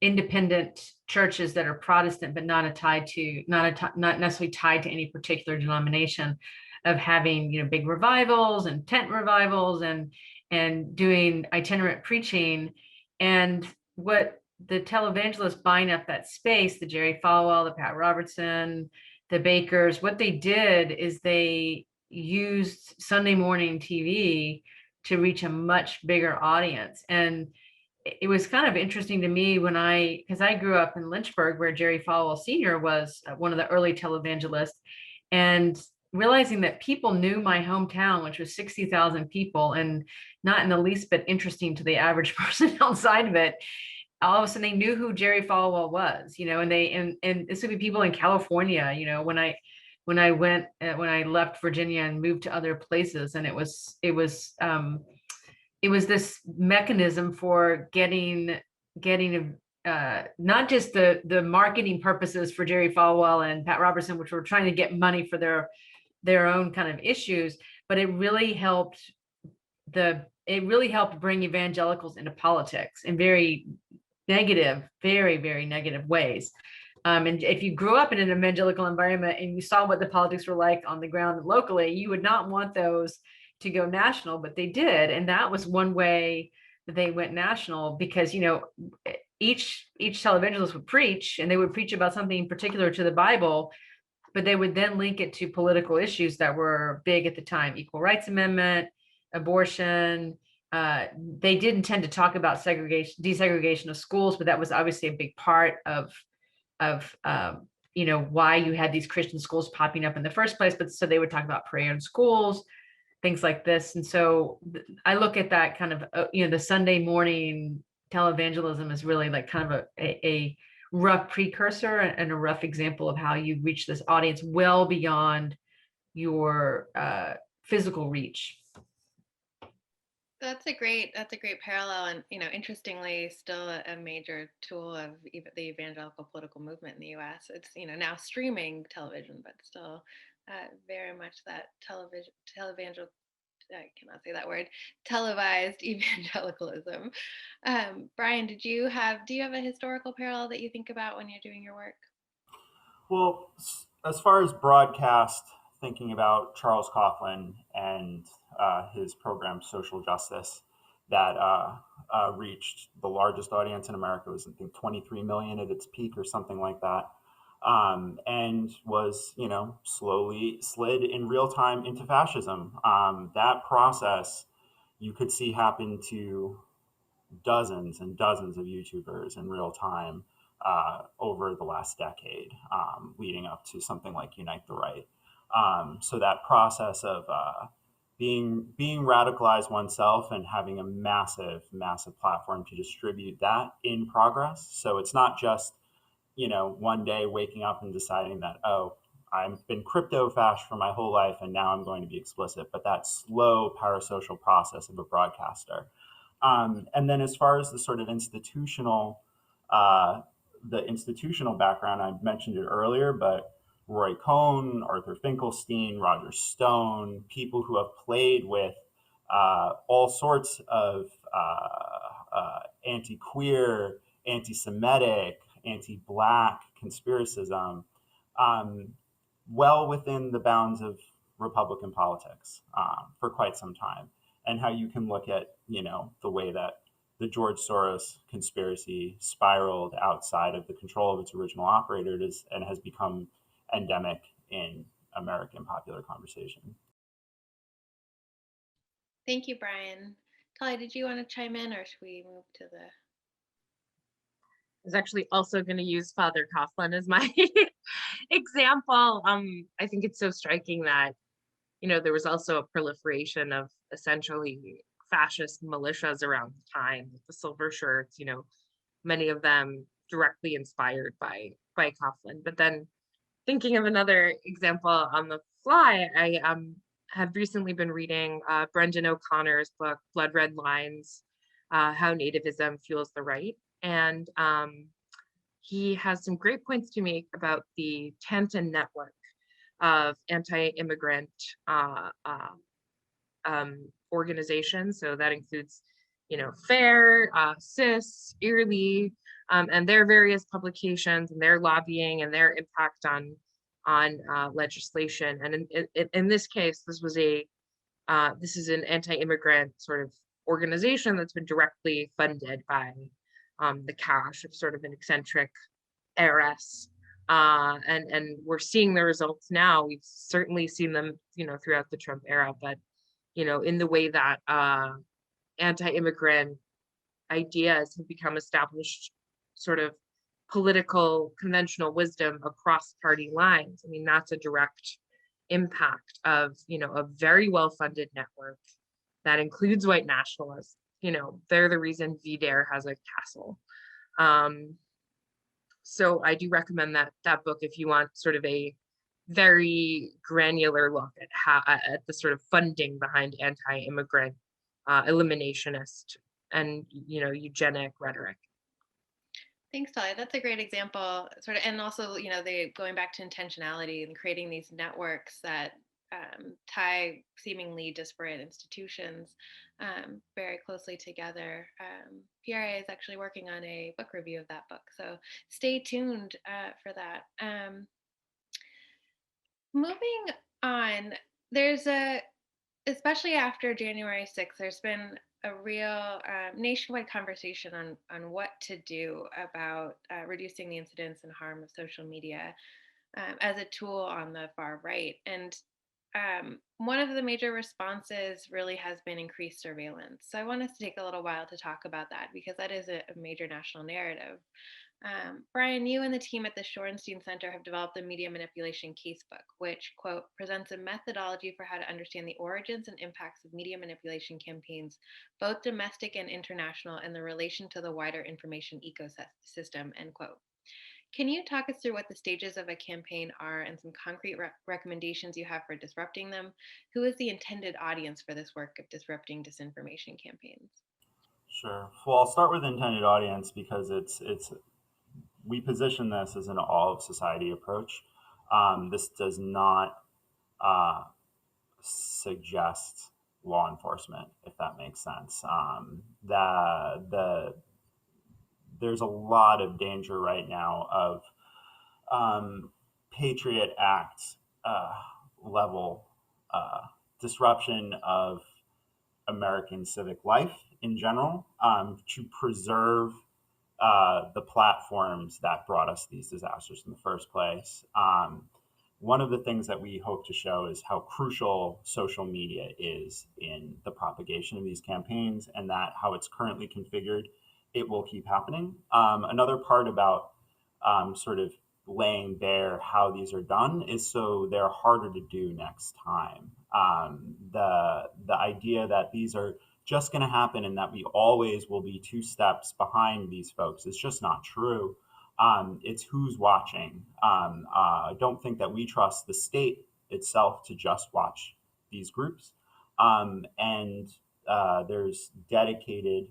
independent churches that are Protestant, but not necessarily tied to any particular denomination, of having big revivals and tent revivals and doing itinerant preaching. And what the televangelists buying up that space, the Jerry Falwell, the Pat Robertson, the Bakers, what they did is they used Sunday morning TV to reach a much bigger audience. And it was kind of interesting to me because I grew up in Lynchburg, where Jerry Falwell Sr. was one of the early televangelists, and realizing that people knew my hometown, which was 60,000 people, and not in the least bit interesting to the average person outside of it. All of a sudden, they knew who Jerry Falwell was, and this would be people in California, when I left Virginia and moved to other places, and it was this mechanism for getting not just the marketing purposes for Jerry Falwell and Pat Robertson, which were trying to get money for their own kind of issues, but it really helped bring evangelicals into politics in very negative, very, very negative ways. And if you grew up in an evangelical environment and you saw what the politics were like on the ground locally, you would not want those to go national, but they did. And that was one way that they went national, because, each televangelist would preach, and they would preach about something particular to the Bible, but they would then link it to political issues that were big at the time: equal rights amendment, abortion. They didn't tend to talk about desegregation of schools, but that was obviously a big part of why you had these Christian schools popping up in the first place. But so they would talk about prayer in schools, things like this. And so I look at that kind of, the Sunday morning televangelism is really like kind of a rough precursor and a rough example of how you reach this audience well beyond your physical reach. That's a great parallel, and interestingly, still a major tool of even the evangelical political movement in the U.S. It's now streaming television, but still very much that televangel. I cannot say that word. Televised evangelicalism. Brian, do you have a historical parallel that you think about when you're doing your work? Well, as far as broadcast, thinking about Charles Coughlin and his program Social Justice, that reached the largest audience in America. It was, I think, 23 million at its peak or something like that, and was, slowly slid in real time into fascism. That process you could see happen to dozens and dozens of YouTubers in real time over the last decade, leading up to something like Unite the Right. So that process of being radicalized oneself and having a massive, massive platform to distribute that in progress. So it's not just one day waking up and deciding that, oh, I've been crypto fash for my whole life, and now I'm going to be explicit. But that slow parasocial process of a broadcaster. And then as far as the sort of uh, institutional background, I mentioned it earlier, but Roy Cohn, Arthur Finkelstein, Roger Stone, people who have played with all sorts of anti-queer, anti-Semitic, anti-Black conspiracism, um, well within the bounds of Republican politics for quite some time, and how you can look at the way that the George Soros conspiracy spiraled outside of the control of its original operators and has become endemic in American popular conversation. Thank you, Brian. Talia, did you want to chime in, or should we move to the? I was actually also going to use Father Coughlin as my example. I think it's so striking that, there was also a proliferation of essentially fascist militias around the time, the silver shirts, many of them directly inspired by Coughlin. But then thinking of another example on the fly, I have recently been reading Brendan O'Connor's book, Blood Red Lines, How Nativism Fuels the Right. And he has some great points to make about the Tantan network of anti-immigrant organizations. So that includes, FAIR, CIS, EARLY, and their various publications and their lobbying and their impact on legislation. And in this case, this is an anti-immigrant sort of organization that's been directly funded by the cash of sort of an eccentric heiress. And we're seeing the results now. We've certainly seen them, throughout the Trump era, but in the way that anti-immigrant ideas have become established sort of political conventional wisdom across party lines. I mean, that's a direct impact of, a very well-funded network that includes white nationalists. They're the reason VDARE has a castle. So I do recommend that book if you want sort of a very granular look at at the sort of funding behind anti-immigrant eliminationist and eugenic rhetoric. Thanks, Talia. That's a great example, sort of, and also, they going back to intentionality and creating these networks that tie seemingly disparate institutions very closely together. PRA is actually working on a book review of that book, so stay tuned for that. Moving on, especially after January 6th, there's been a real nationwide conversation on what to do about reducing the incidence and harm of social media as a tool on the far right. And one of the major responses really has been increased surveillance. So I want us to take a little while to talk about that, because that is a major national narrative. Brian, you and the team at the Shorenstein Center have developed the Media Manipulation Casebook, which, quote, presents a methodology for how to understand the origins and impacts of media manipulation campaigns, both domestic and international, and the relation to the wider information ecosystem, end quote. Can you talk us through what the stages of a campaign are and some concrete recommendations you have for disrupting them? Who is the intended audience for this work of disrupting disinformation campaigns? Sure. Well, I'll start with intended audience because we position this as an all of society approach. This does not suggest law enforcement, if that makes sense. There's a lot of danger right now of Patriot Act level disruption of American civic life in general to preserve the platforms that brought us these disasters in the first place. One of the things that we hope to show is how crucial social media is in the propagation of these campaigns, and that how it's currently configured, it will keep happening. Another part about sort of laying bare how these are done is so they're harder to do next time. The idea that these are just going to happen and that we always will be two steps behind these folks is just not true. It's who's watching. I don't think that we trust the state itself to just watch these groups. And there's dedicated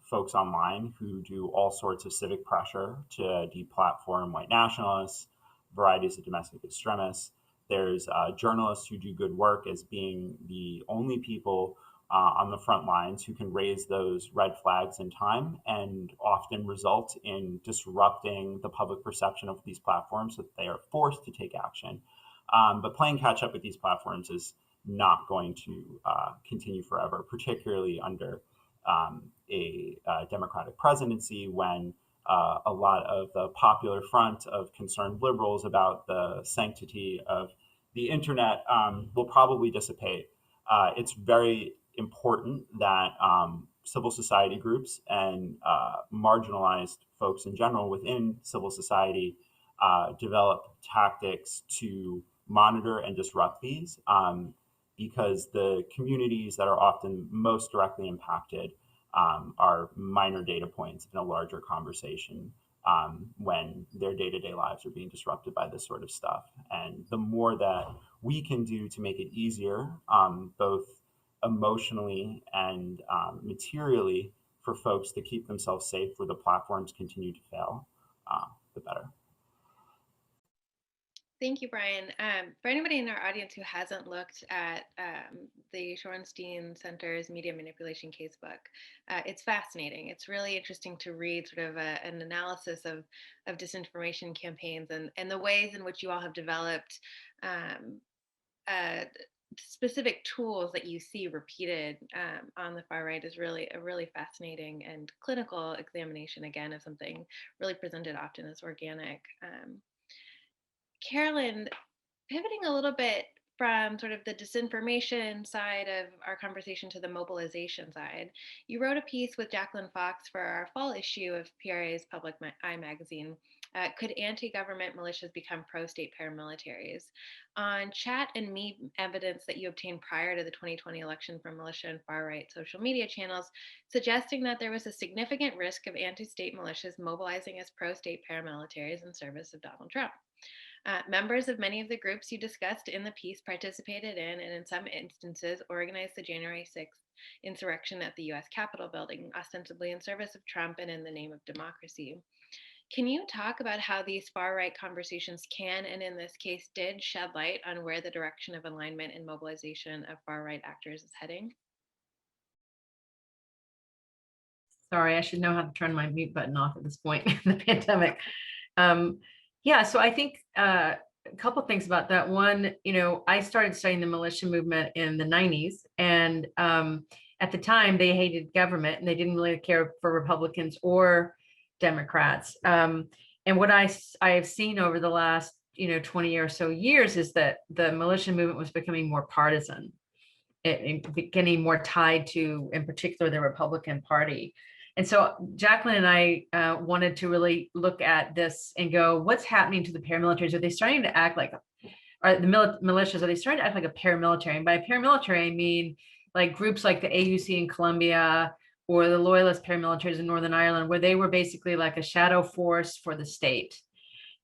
folks online who do all sorts of civic pressure to deplatform white nationalists, varieties of domestic extremists. There's journalists who do good work as being the only people on the front lines who can raise those red flags in time and often result in disrupting the public perception of these platforms so that they are forced to take action. But playing catch up with these platforms is not going to continue forever, particularly under a Democratic presidency when a lot of the popular front of concerned liberals about the sanctity of the internet will probably dissipate. It's very important that civil society groups and marginalized folks in general within civil society develop tactics to monitor and disrupt these because the communities that are often most directly impacted are minor data points in a larger conversation when their day-to-day lives are being disrupted by this sort of stuff. And the more that we can do to make it easier, both emotionally and materially, for folks to keep themselves safe where the platforms continue to fail, the better. Thank you, Brian. For anybody in our audience who hasn't looked at the Shorenstein Center's media manipulation casebook, it's fascinating. It's really interesting to read sort of an analysis of disinformation campaigns and the ways in which you all have developed specific tools that you see repeated on the far right is really a really fascinating and clinical examination, again, of something really presented often as organic. Carolyn, pivoting a little bit from sort of the disinformation side of our conversation to the mobilization side, you wrote a piece with Jacqueline Fox for our fall issue of PRA's Public Eye magazine. Could anti-government militias become pro-state paramilitaries? On chat and meme evidence that you obtained prior to the 2020 election from militia and far-right social media channels, suggesting that there was a significant risk of anti-state militias mobilizing as pro-state paramilitaries in service of Donald Trump. Members of many of the groups you discussed in the piece participated in, and in some instances, organized the January 6th insurrection at the US Capitol building, ostensibly in service of Trump and in the name of democracy. Can you talk about how these far right conversations can, and in this case did, shed light on where the direction of alignment and mobilization of far right actors is heading? Sorry, I should know how to turn my mute button off at this point in the pandemic. Yeah, so I think a couple things about that. One, I started studying the militia movement in the 90s, and at the time they hated government and they didn't really care for Republicans or Democrats. And what I have seen over the last 20 or so years is that the militia movement was becoming more partisan, getting more tied to, in particular, the Republican Party. And so Jacqueline and I wanted to really look at this and go, what's happening to the paramilitaries? Are they starting to act like, are the militias, are they starting to act like a paramilitary? And by paramilitary, I mean like groups like the AUC in Colombia or the Loyalist paramilitaries in Northern Ireland, where they were basically like a shadow force for the state.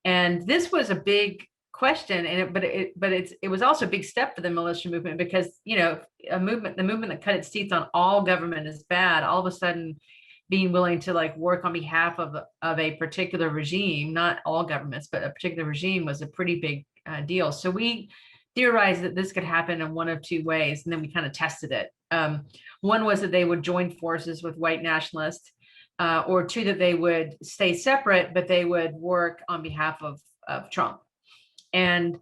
And this was a big question, and it was also a big step for the militia movement because the movement that cut its teeth on all government is bad, all of a sudden being willing to like work on behalf of a particular regime, not all governments, but a particular regime, was a pretty big deal. So we theorized that this could happen in one of two ways, and then we kind of tested it. One was that they would join forces with white nationalists, or two, that they would stay separate, but they would work on behalf of Trump. And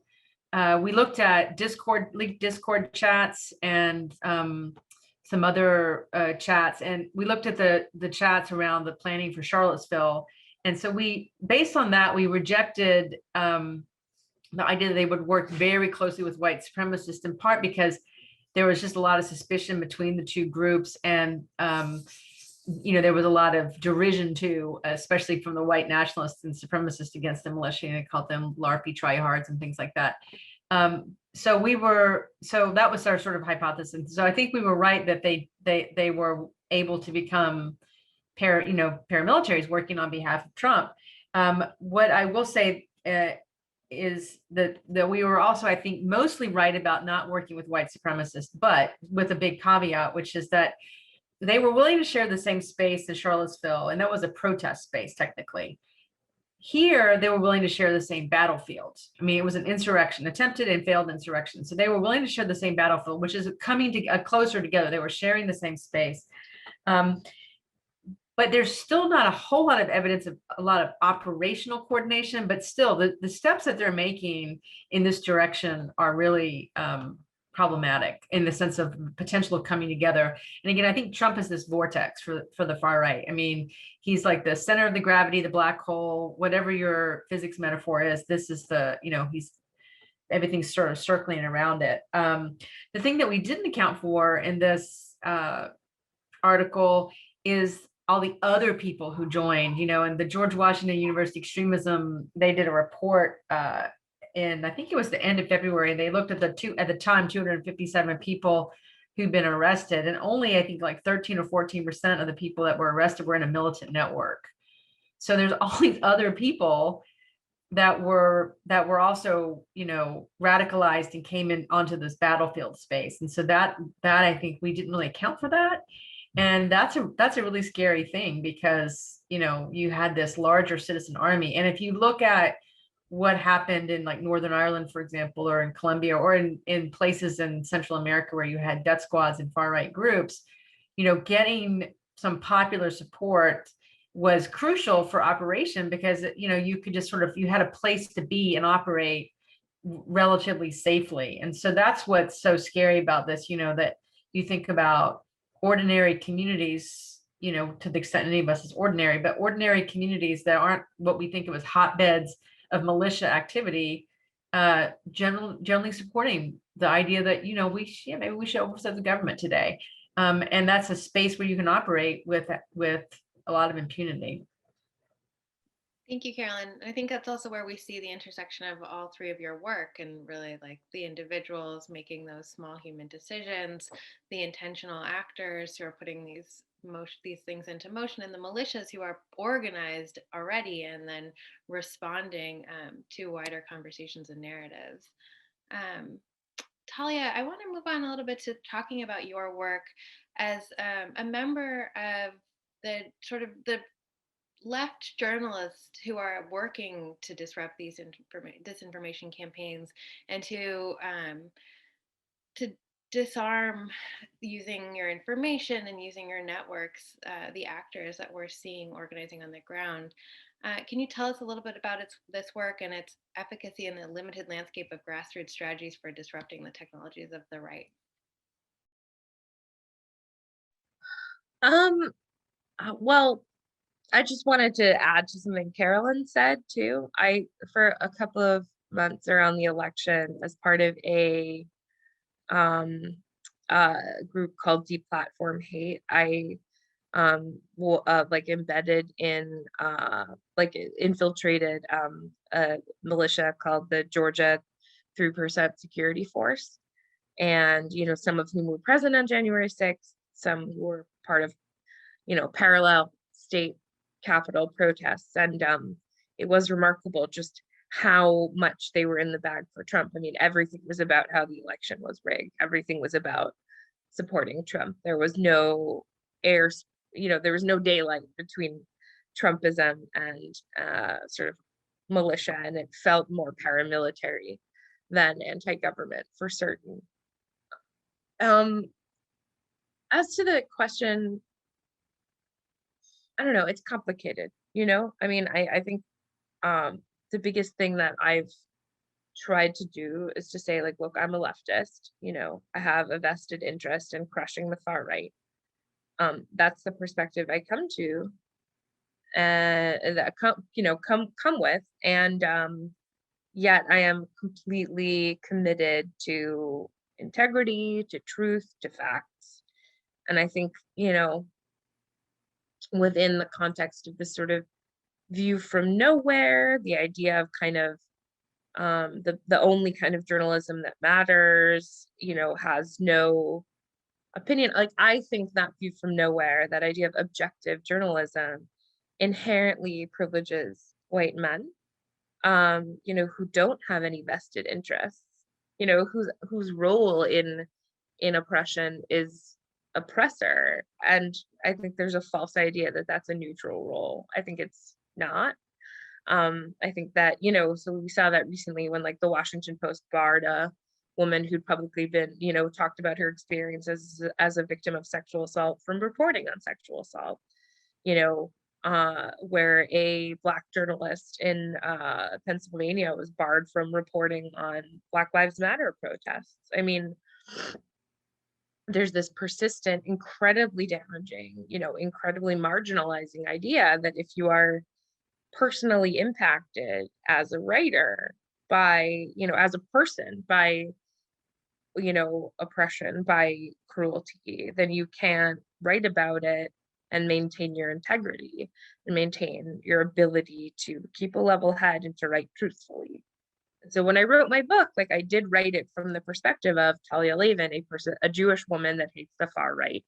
we looked at leaked Discord chats and some other chats, and we looked at the chats around the planning for Charlottesville. And so based on that, we rejected the idea that they would work very closely with white supremacists, in part because there was just a lot of suspicion between the two groups. And there was a lot of derision too, especially from the white nationalists and supremacists against the militia. They called them LARPy tryhards and things like that. So that was our sort of hypothesis. So I think we were right that they were able to become paramilitaries working on behalf of Trump. What I will say is that we were also, I think, mostly right about not working with white supremacists, but with a big caveat, which is that they were willing to share the same space as Charlottesville, and that was a protest space technically. Here, they were willing to share the same battlefield. I mean, it was an insurrection, attempted and failed insurrection. So they were willing to share the same battlefield, which is coming to closer together. They were sharing the same space. But there's still not a whole lot of evidence of a lot of operational coordination, but still the steps that they're making in this direction are really problematic in the sense of potential of coming together. And again, I think Trump is this vortex for the far right. I mean, he's like the center of the gravity, the black hole, whatever your physics metaphor is, this is the, he's everything's sort of circling around it. The thing that we didn't account for in this article is all the other people who joined, and the George Washington University extremism, they did a report in, I think it was the end of February. They looked at at the time, 257 people who'd been arrested, and only I think like 13 or 14% of the people that were arrested were in a militant network. So there's all these other people that were also, radicalized and came in onto this battlefield space. And so that I think we didn't really account for that. And that's a really scary thing because, you had this larger citizen army. And if you look at what happened in like Northern Ireland, for example, or in Colombia, or in places in Central America where you had death squads and far right groups, getting some popular support was crucial for operation because, you could just you had a place to be and operate relatively safely. And so that's what's so scary about this, that you think about ordinary communities, to the extent any of us is ordinary, but ordinary communities that aren't what we think of as hotbeds of militia activity, generally supporting the idea that, maybe we should overset the government today. And that's a space where you can operate with a lot of impunity. Thank you, Carolyn. I think that's also where we see the intersection of all three of your work and really like the individuals making those small human decisions, the intentional actors who are putting these things into motion, and the militias who are organized already and then responding to wider conversations and narratives. Talia, I want to move on a little bit to talking about your work as a member of the sort of the left journalists who are working to disrupt these disinformation campaigns and to disarm using your information and using your networks, the actors that we're seeing organizing on the ground. Can you tell us a little bit about this work and its efficacy in the limited landscape of grassroots strategies for disrupting the technologies of the right? Well, I just wanted to add to something Carolyn said too. For a couple of months around the election, as part of a group called Deplatform Hate, I embedded in infiltrated a militia called the Georgia 3% Security Force, and some of whom were present on January 6th, some who were part of parallel state Capitol protests, and it was remarkable just how much they were in the bag for Trump. I mean, everything was about how the election was rigged. Everything was about supporting Trump. There was no there was no daylight between Trumpism and sort of militia, and it felt more paramilitary than anti-government for certain. As to the question, I don't know, it's complicated, I mean, I think the biggest thing that I've tried to do is to say, like, look, I'm a leftist, I have a vested interest in crushing the far right. That's the perspective I come to, that come with, and yet I am completely committed to integrity, to truth, to facts. And I think, within the context of this sort of view from nowhere, the idea of kind of the only kind of journalism that matters, has no opinion. Like, I think that view from nowhere, that idea of objective journalism, inherently privileges white men, who don't have any vested interests, whose role in oppression is oppressor. And I think there's a false idea that that's a neutral role. I think it's not. I think that, so we saw that recently when like the Washington Post barred a woman who'd publicly been, talked about her experience as a victim of sexual assault from reporting on sexual assault, you know, where a Black journalist in Pennsylvania was barred from reporting on Black Lives Matter protests. I mean, there's this persistent, incredibly damaging, incredibly marginalizing idea that if you are personally impacted as a writer by, as a person by, oppression, by cruelty, then you can't write about it and maintain your integrity and maintain your ability to keep a level head and to write truthfully. And so when I wrote my book, like I did write it from the perspective of Talia Lavin, a Jewish woman that hates the far right.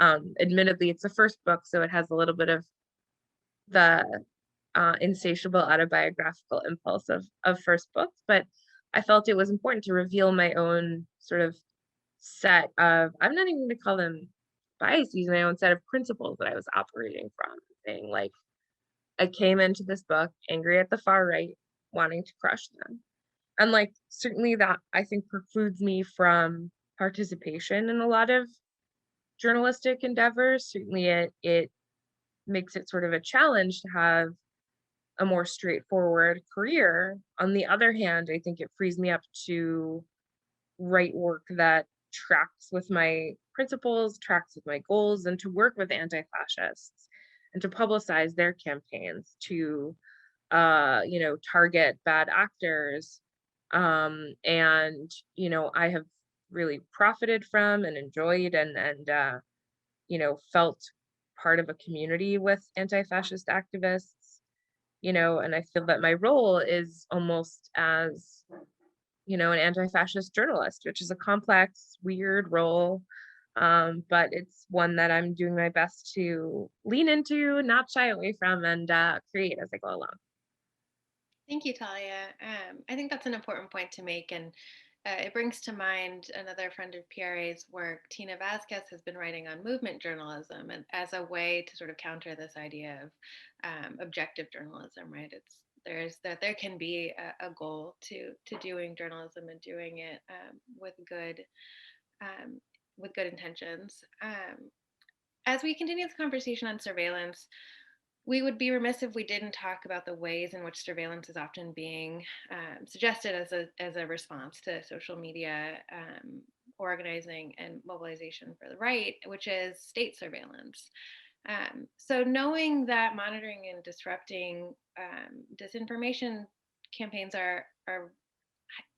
Admittedly, it's the first book, so it has a little bit of the insatiable autobiographical impulse of first books, but I felt it was important to reveal my own sort of set of, I'm not even going to call them biases, my own set of principles that I was operating from, saying like, I came into this book angry at the far right, wanting to crush them. And like, certainly that I think precludes me from participation in a lot of journalistic endeavors. Certainly it makes it sort of a challenge to have a more straightforward career. On the other hand, I think it frees me up to write work that tracks with my principles, tracks with my goals, and to work with anti-fascists and to publicize their campaigns to, target bad actors. And, I have really profited from and enjoyed and felt part of a community with anti-fascist activists, and I feel that my role is almost as, an anti-fascist journalist, which is a complex, weird role. But it's one that I'm doing my best to lean into, not shy away from, and create as I go along. Thank you, Talia. I think that's an important point to make, and it brings to mind another friend of PRA's work. Tina Vasquez has been writing on movement journalism, and as a way to sort of counter this idea of objective journalism, right? There can be a goal to doing journalism and doing it with good intentions. As we continue this conversation on surveillance, we would be remiss if we didn't talk about the ways in which surveillance is often being suggested as a response to social media organizing and mobilization for the right, which is state surveillance. So knowing that monitoring and disrupting disinformation campaigns are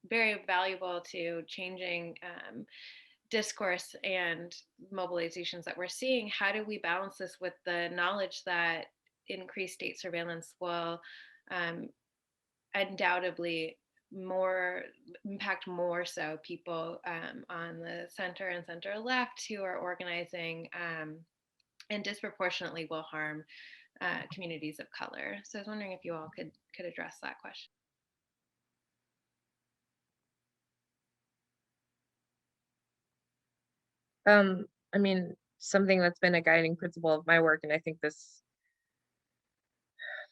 very valuable to changing discourse and mobilizations that we're seeing, how do we balance this with the knowledge that increased state surveillance will um, undoubtedly more impact more so people on the center and center left who are organizing and disproportionately will harm communities of color. So I was wondering if you all could address that question. I mean, something that's been a guiding principle of my work, and I think this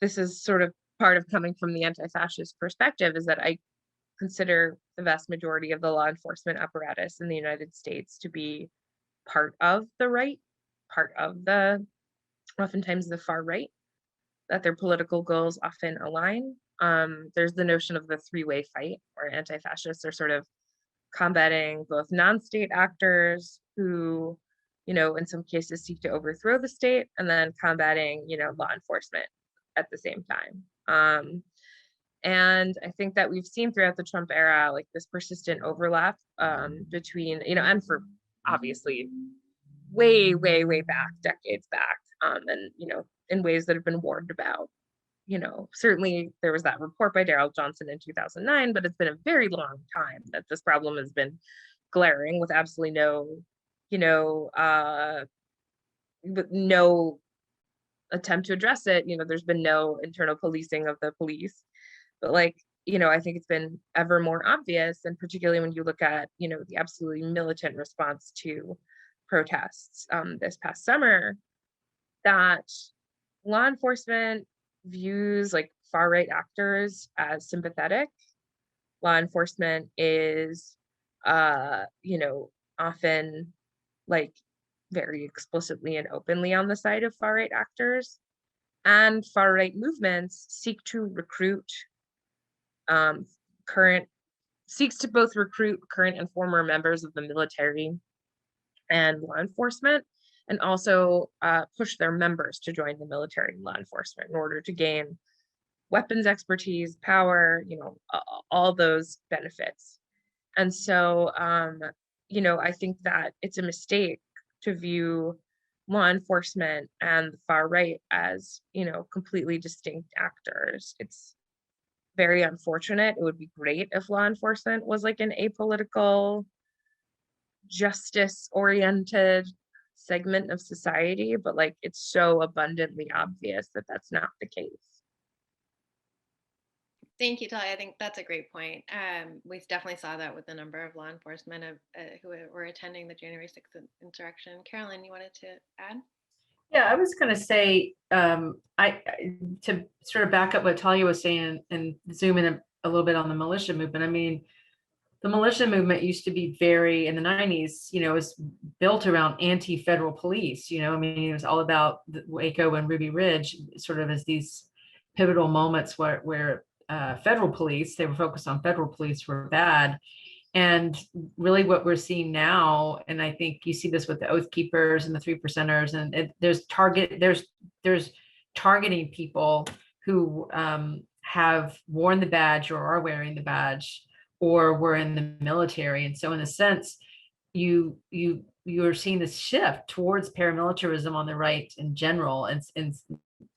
is sort of part of coming from the anti-fascist perspective, is that I consider the vast majority of the law enforcement apparatus in the United States to be part of the right, part of the oftentimes the far right, that their political goals often align. There's the notion of the three-way fight, where anti-fascists are sort of combating both non-state actors who, in some cases seek to overthrow the state, and then combating, law enforcement at the same time. And I think that we've seen throughout the Trump era, like this persistent overlap between, and for obviously way, way, way back, decades back, and, in ways that have been warned about. Certainly there was that report by Daryl Johnson in 2009, but it's been a very long time that this problem has been glaring with absolutely no, no attempt to address it. There's been no internal policing of the police, but like, I think it's been ever more obvious, and particularly when you look at, the absolutely militant response to protests this past summer, that law enforcement views like far right actors as sympathetic. Law enforcement is, often like very explicitly and openly on the side of far right actors. And far right movements um, current seeks to both recruit current and former members of the military and law enforcement, and also push their members to join the military and law enforcement in order to gain weapons expertise, power, all those benefits. And so, I think that it's a mistake to view law enforcement and the far right as, completely distinct actors. It's very unfortunate. It would be great if law enforcement was like an apolitical, justice oriented segment of society, but like it's so abundantly obvious that that's not the case. Thank you, Talia. I think that's a great point. We definitely saw that with the number of law enforcement who were attending the January 6th insurrection. Carolyn, you wanted to add? Yeah, I was going to say, to sort of back up what Talia was saying and zoom in a little bit on the militia movement. I mean, the militia movement used to be very, in the 90s, it was built around anti-federal police. I mean, it was all about Waco and Ruby Ridge, sort of as these pivotal moments where federal police, they were focused on federal police, were bad. And really what we're seeing now, and I think you see this with the Oath Keepers and the 3%ers, and there's targeting people who have worn the badge or are wearing the badge or were in the military. And so in a sense, you're seeing this shift towards paramilitarism on the right in general, and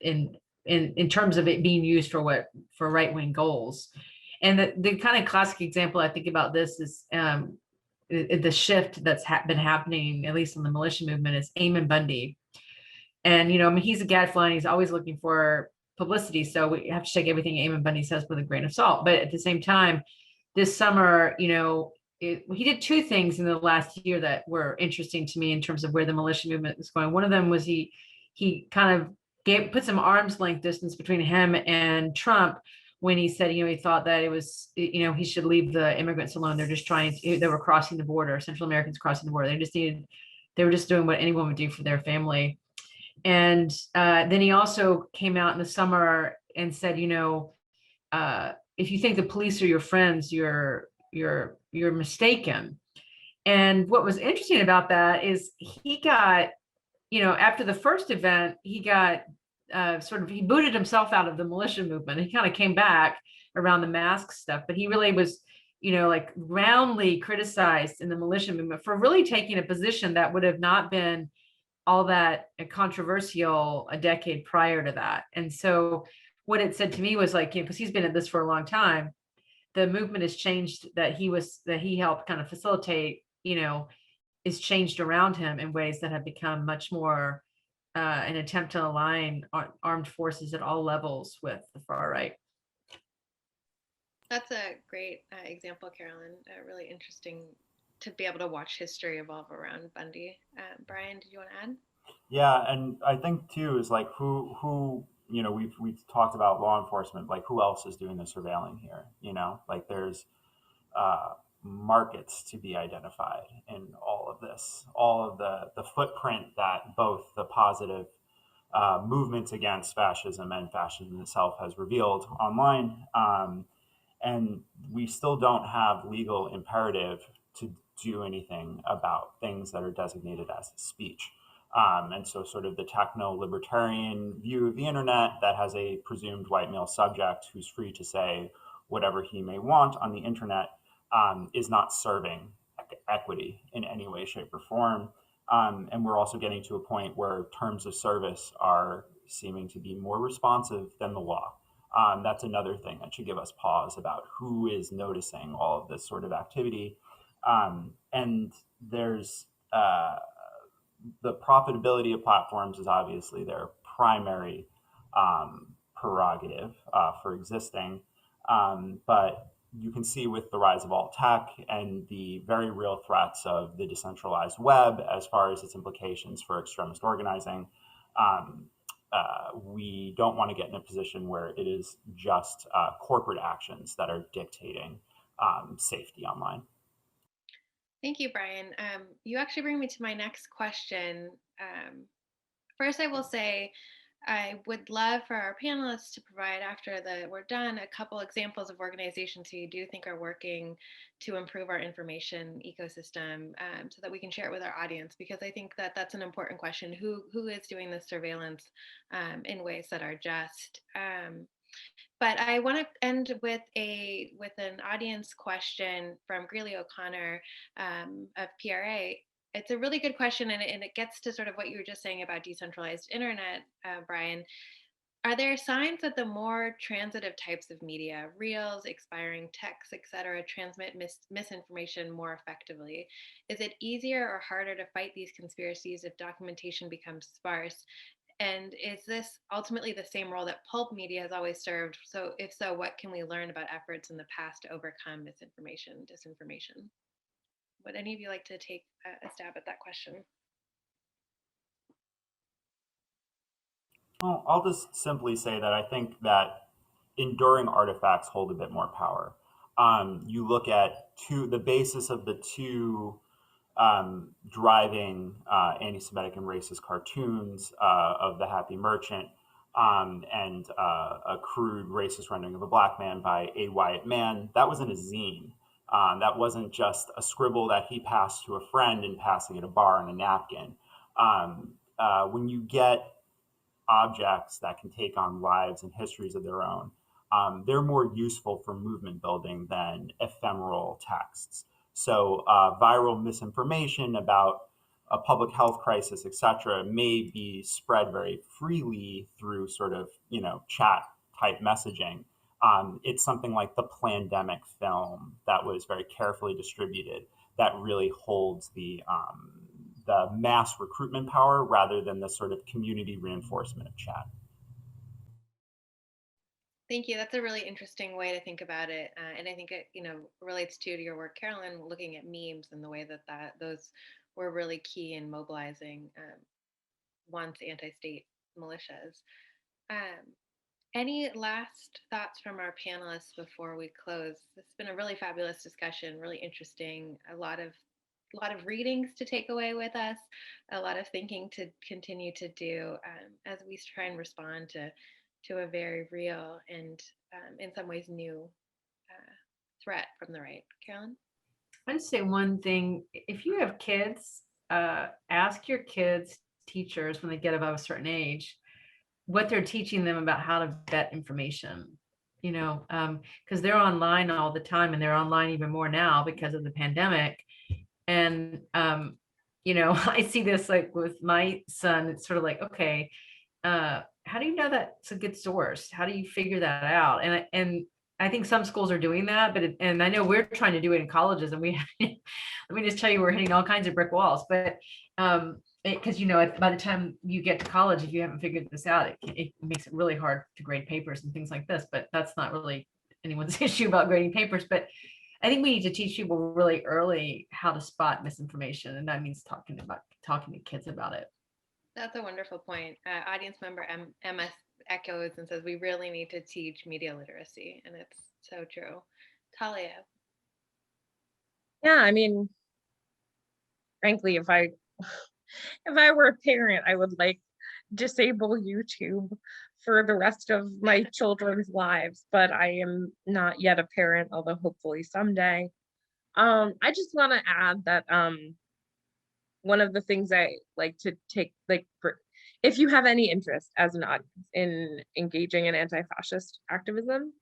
in terms of it being used for right-wing goals. And the kind of classic example I think about this is the shift that's been happening, at least in the militia movement, is Eamon Bundy. And, I mean, he's a gadfly and he's always looking for publicity. So we have to take everything Eamon Bundy says with a grain of salt. But at the same time, this summer, he did two things in the last year that were interesting to me in terms of where the militia movement is going. One of them was he kind of put some arm's length distance between him and Trump when he said, he thought that it was, he should leave the immigrants alone. They're just they were crossing the border, Central Americans crossing the border. They were just doing what anyone would do for their family. And then he also came out in the summer and said, if you think the police are your friends, you're mistaken. And what was interesting about that is he got, after the first event, he got he booted himself out of the militia movement. He kind of came back around the mask stuff, but he really was, like roundly criticized in the militia movement for really taking a position that would have not been all that controversial a decade prior to that. And so what it said to me was like, because he's been at this for a long time, the movement has changed that he helped kind of facilitate, is changed around him in ways that have become much more an attempt to align armed forces at all levels with the far right. That's a great example, Carolyn. Really interesting to be able to watch history evolve around Bundy. Brian, did you want to add? Yeah, and I think too is like who we've talked about law enforcement, like who else is doing the surveilling here? Like there's markets to be identified in all of this, all of the footprint that both the positive movements against fascism and fascism itself has revealed online. And we still don't have legal imperative to do anything about things that are designated as speech. And so, sort of the techno libertarian view of the internet that has a presumed white male subject who's free to say whatever he may want on the internet is not serving equity in any way, shape, or form. And we're also getting to a point where terms of service are seeming to be more responsive than the law. That's another thing that should give us pause about who is noticing all of this sort of activity. And there's the profitability of platforms is obviously there primary prerogative for existing. But you can see with the rise of alt tech and the very real threats of the decentralized web as far as its implications for extremist organizing, we don't want to get in a position where it is just corporate actions that are dictating safety online. Thank you, Brian. You actually bring me to my next question. First, I will say I would love for our panelists to provide, after we're done, a couple examples of organizations who you do think are working to improve our information ecosystem, so that we can share it with our audience, because I think that that's an important question. Who is doing this surveillance in ways that are just? But I want to end with an audience question from Greeley O'Connor of PRA. It's a really good question, and it gets to sort of what you were just saying about decentralized internet, Brian. Are there signs that the more transitive types of media, reels, expiring texts, et cetera, transmit misinformation more effectively? Is it easier or harder to fight these conspiracies if documentation becomes sparse? And is this ultimately the same role that pulp media has always served? So if so, what can we learn about efforts in the past to overcome misinformation, disinformation? Would any of you like to take a stab at that question? Well, I'll just simply say that I think that enduring artifacts hold a bit more power. You look at the basis of the two driving anti-Semitic and racist cartoons of The Happy Merchant and a crude racist rendering of a black man by A. Wyatt Mann. That was in a zine. That wasn't just a scribble that he passed to a friend in passing at a bar on a napkin. When you get objects that can take on lives and histories of their own, they're more useful for movement building than ephemeral texts. So viral misinformation about a public health crisis, et cetera, may be spread very freely through sort of, chat type messaging. It's something like the Plandemic film that was very carefully distributed that really holds the mass recruitment power rather than the sort of community reinforcement of chat. Thank you. That's a really interesting way to think about it, and I think it, relates to your work, Carolyn, looking at memes and the way that those were really key in mobilizing once anti-state militias. Any last thoughts from our panelists before we close? It's been a really fabulous discussion, really interesting. A lot of readings to take away with us, a lot of thinking to continue to do as we try and respond to a very real and in some ways new threat from the right. Carolyn? I'd say one thing: if you have kids, ask your kids' teachers when they get above a certain age what they're teaching them about how to vet information. Because they're online all the time, and they're online even more now because of the pandemic. And I see this like with my son. It's sort of like, okay, how do you know that's a good source? How do you figure that out? And I think some schools are doing that, but and I know we're trying to do it in colleges, and we let me just tell you, we're hitting all kinds of brick walls. But because by the time you get to college, if you haven't figured this out, it makes it really hard to grade papers and things like this. But that's not really anyone's issue about grading papers. But I think we need to teach people really early how to spot misinformation, and that means talking to kids about it. That's a wonderful point. Audience member MS echoes and says we really need to teach media literacy, and it's so true. Talia? Yeah, I mean, frankly, if I were a parent, I would disable YouTube for the rest of my children's lives, but I am not yet a parent, although hopefully someday. I just want to add that one of the things I like to take, if you have any interest as an audience in engaging in anti-fascist activism,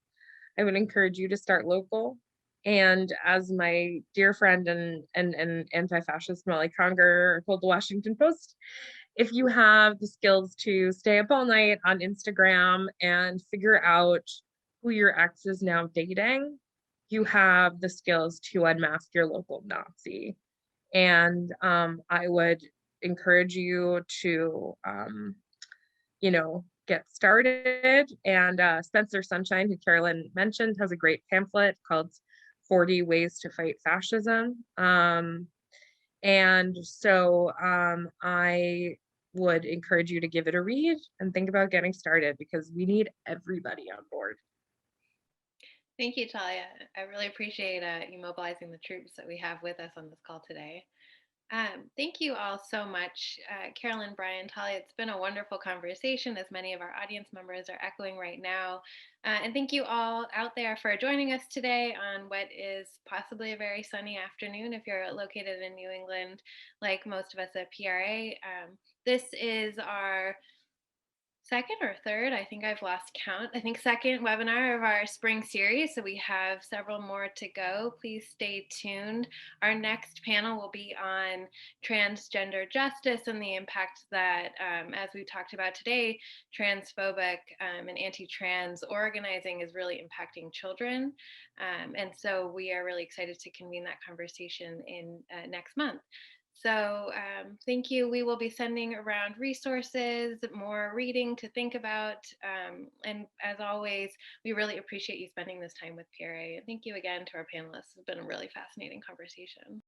I would encourage you to start local. And as my dear friend and anti-fascist Molly Conger told the Washington Post, if you have the skills to stay up all night on Instagram and figure out who your ex is now dating, you have the skills to unmask your local Nazi. And I would encourage you to get started. And Spencer Sunshine, who Carolyn mentioned, has a great pamphlet called 40 Ways to Fight Fascism. And so I would encourage you to give it a read and think about getting started, because we need everybody on board. Thank you, Talia. I really appreciate you mobilizing the troops that we have with us on this call today. Thank you all so much, Carolyn, Brian, Talia. It's been a wonderful conversation, as many of our audience members are echoing right now. And thank you all out there for joining us today on what is possibly a very sunny afternoon if you're located in New England, like most of us at PRA. This is our second or third, I think I've lost count. I think second webinar of our spring series. So we have several more to go. Please stay tuned. Our next panel will be on transgender justice and the impact that, as we talked about today, transphobic and anti-trans organizing is really impacting children. And so we are really excited to convene that conversation in next month. So thank you. We will be sending around resources, more reading to think about. And as always, we really appreciate you spending this time with PRA. And thank you again to our panelists. It's been a really fascinating conversation.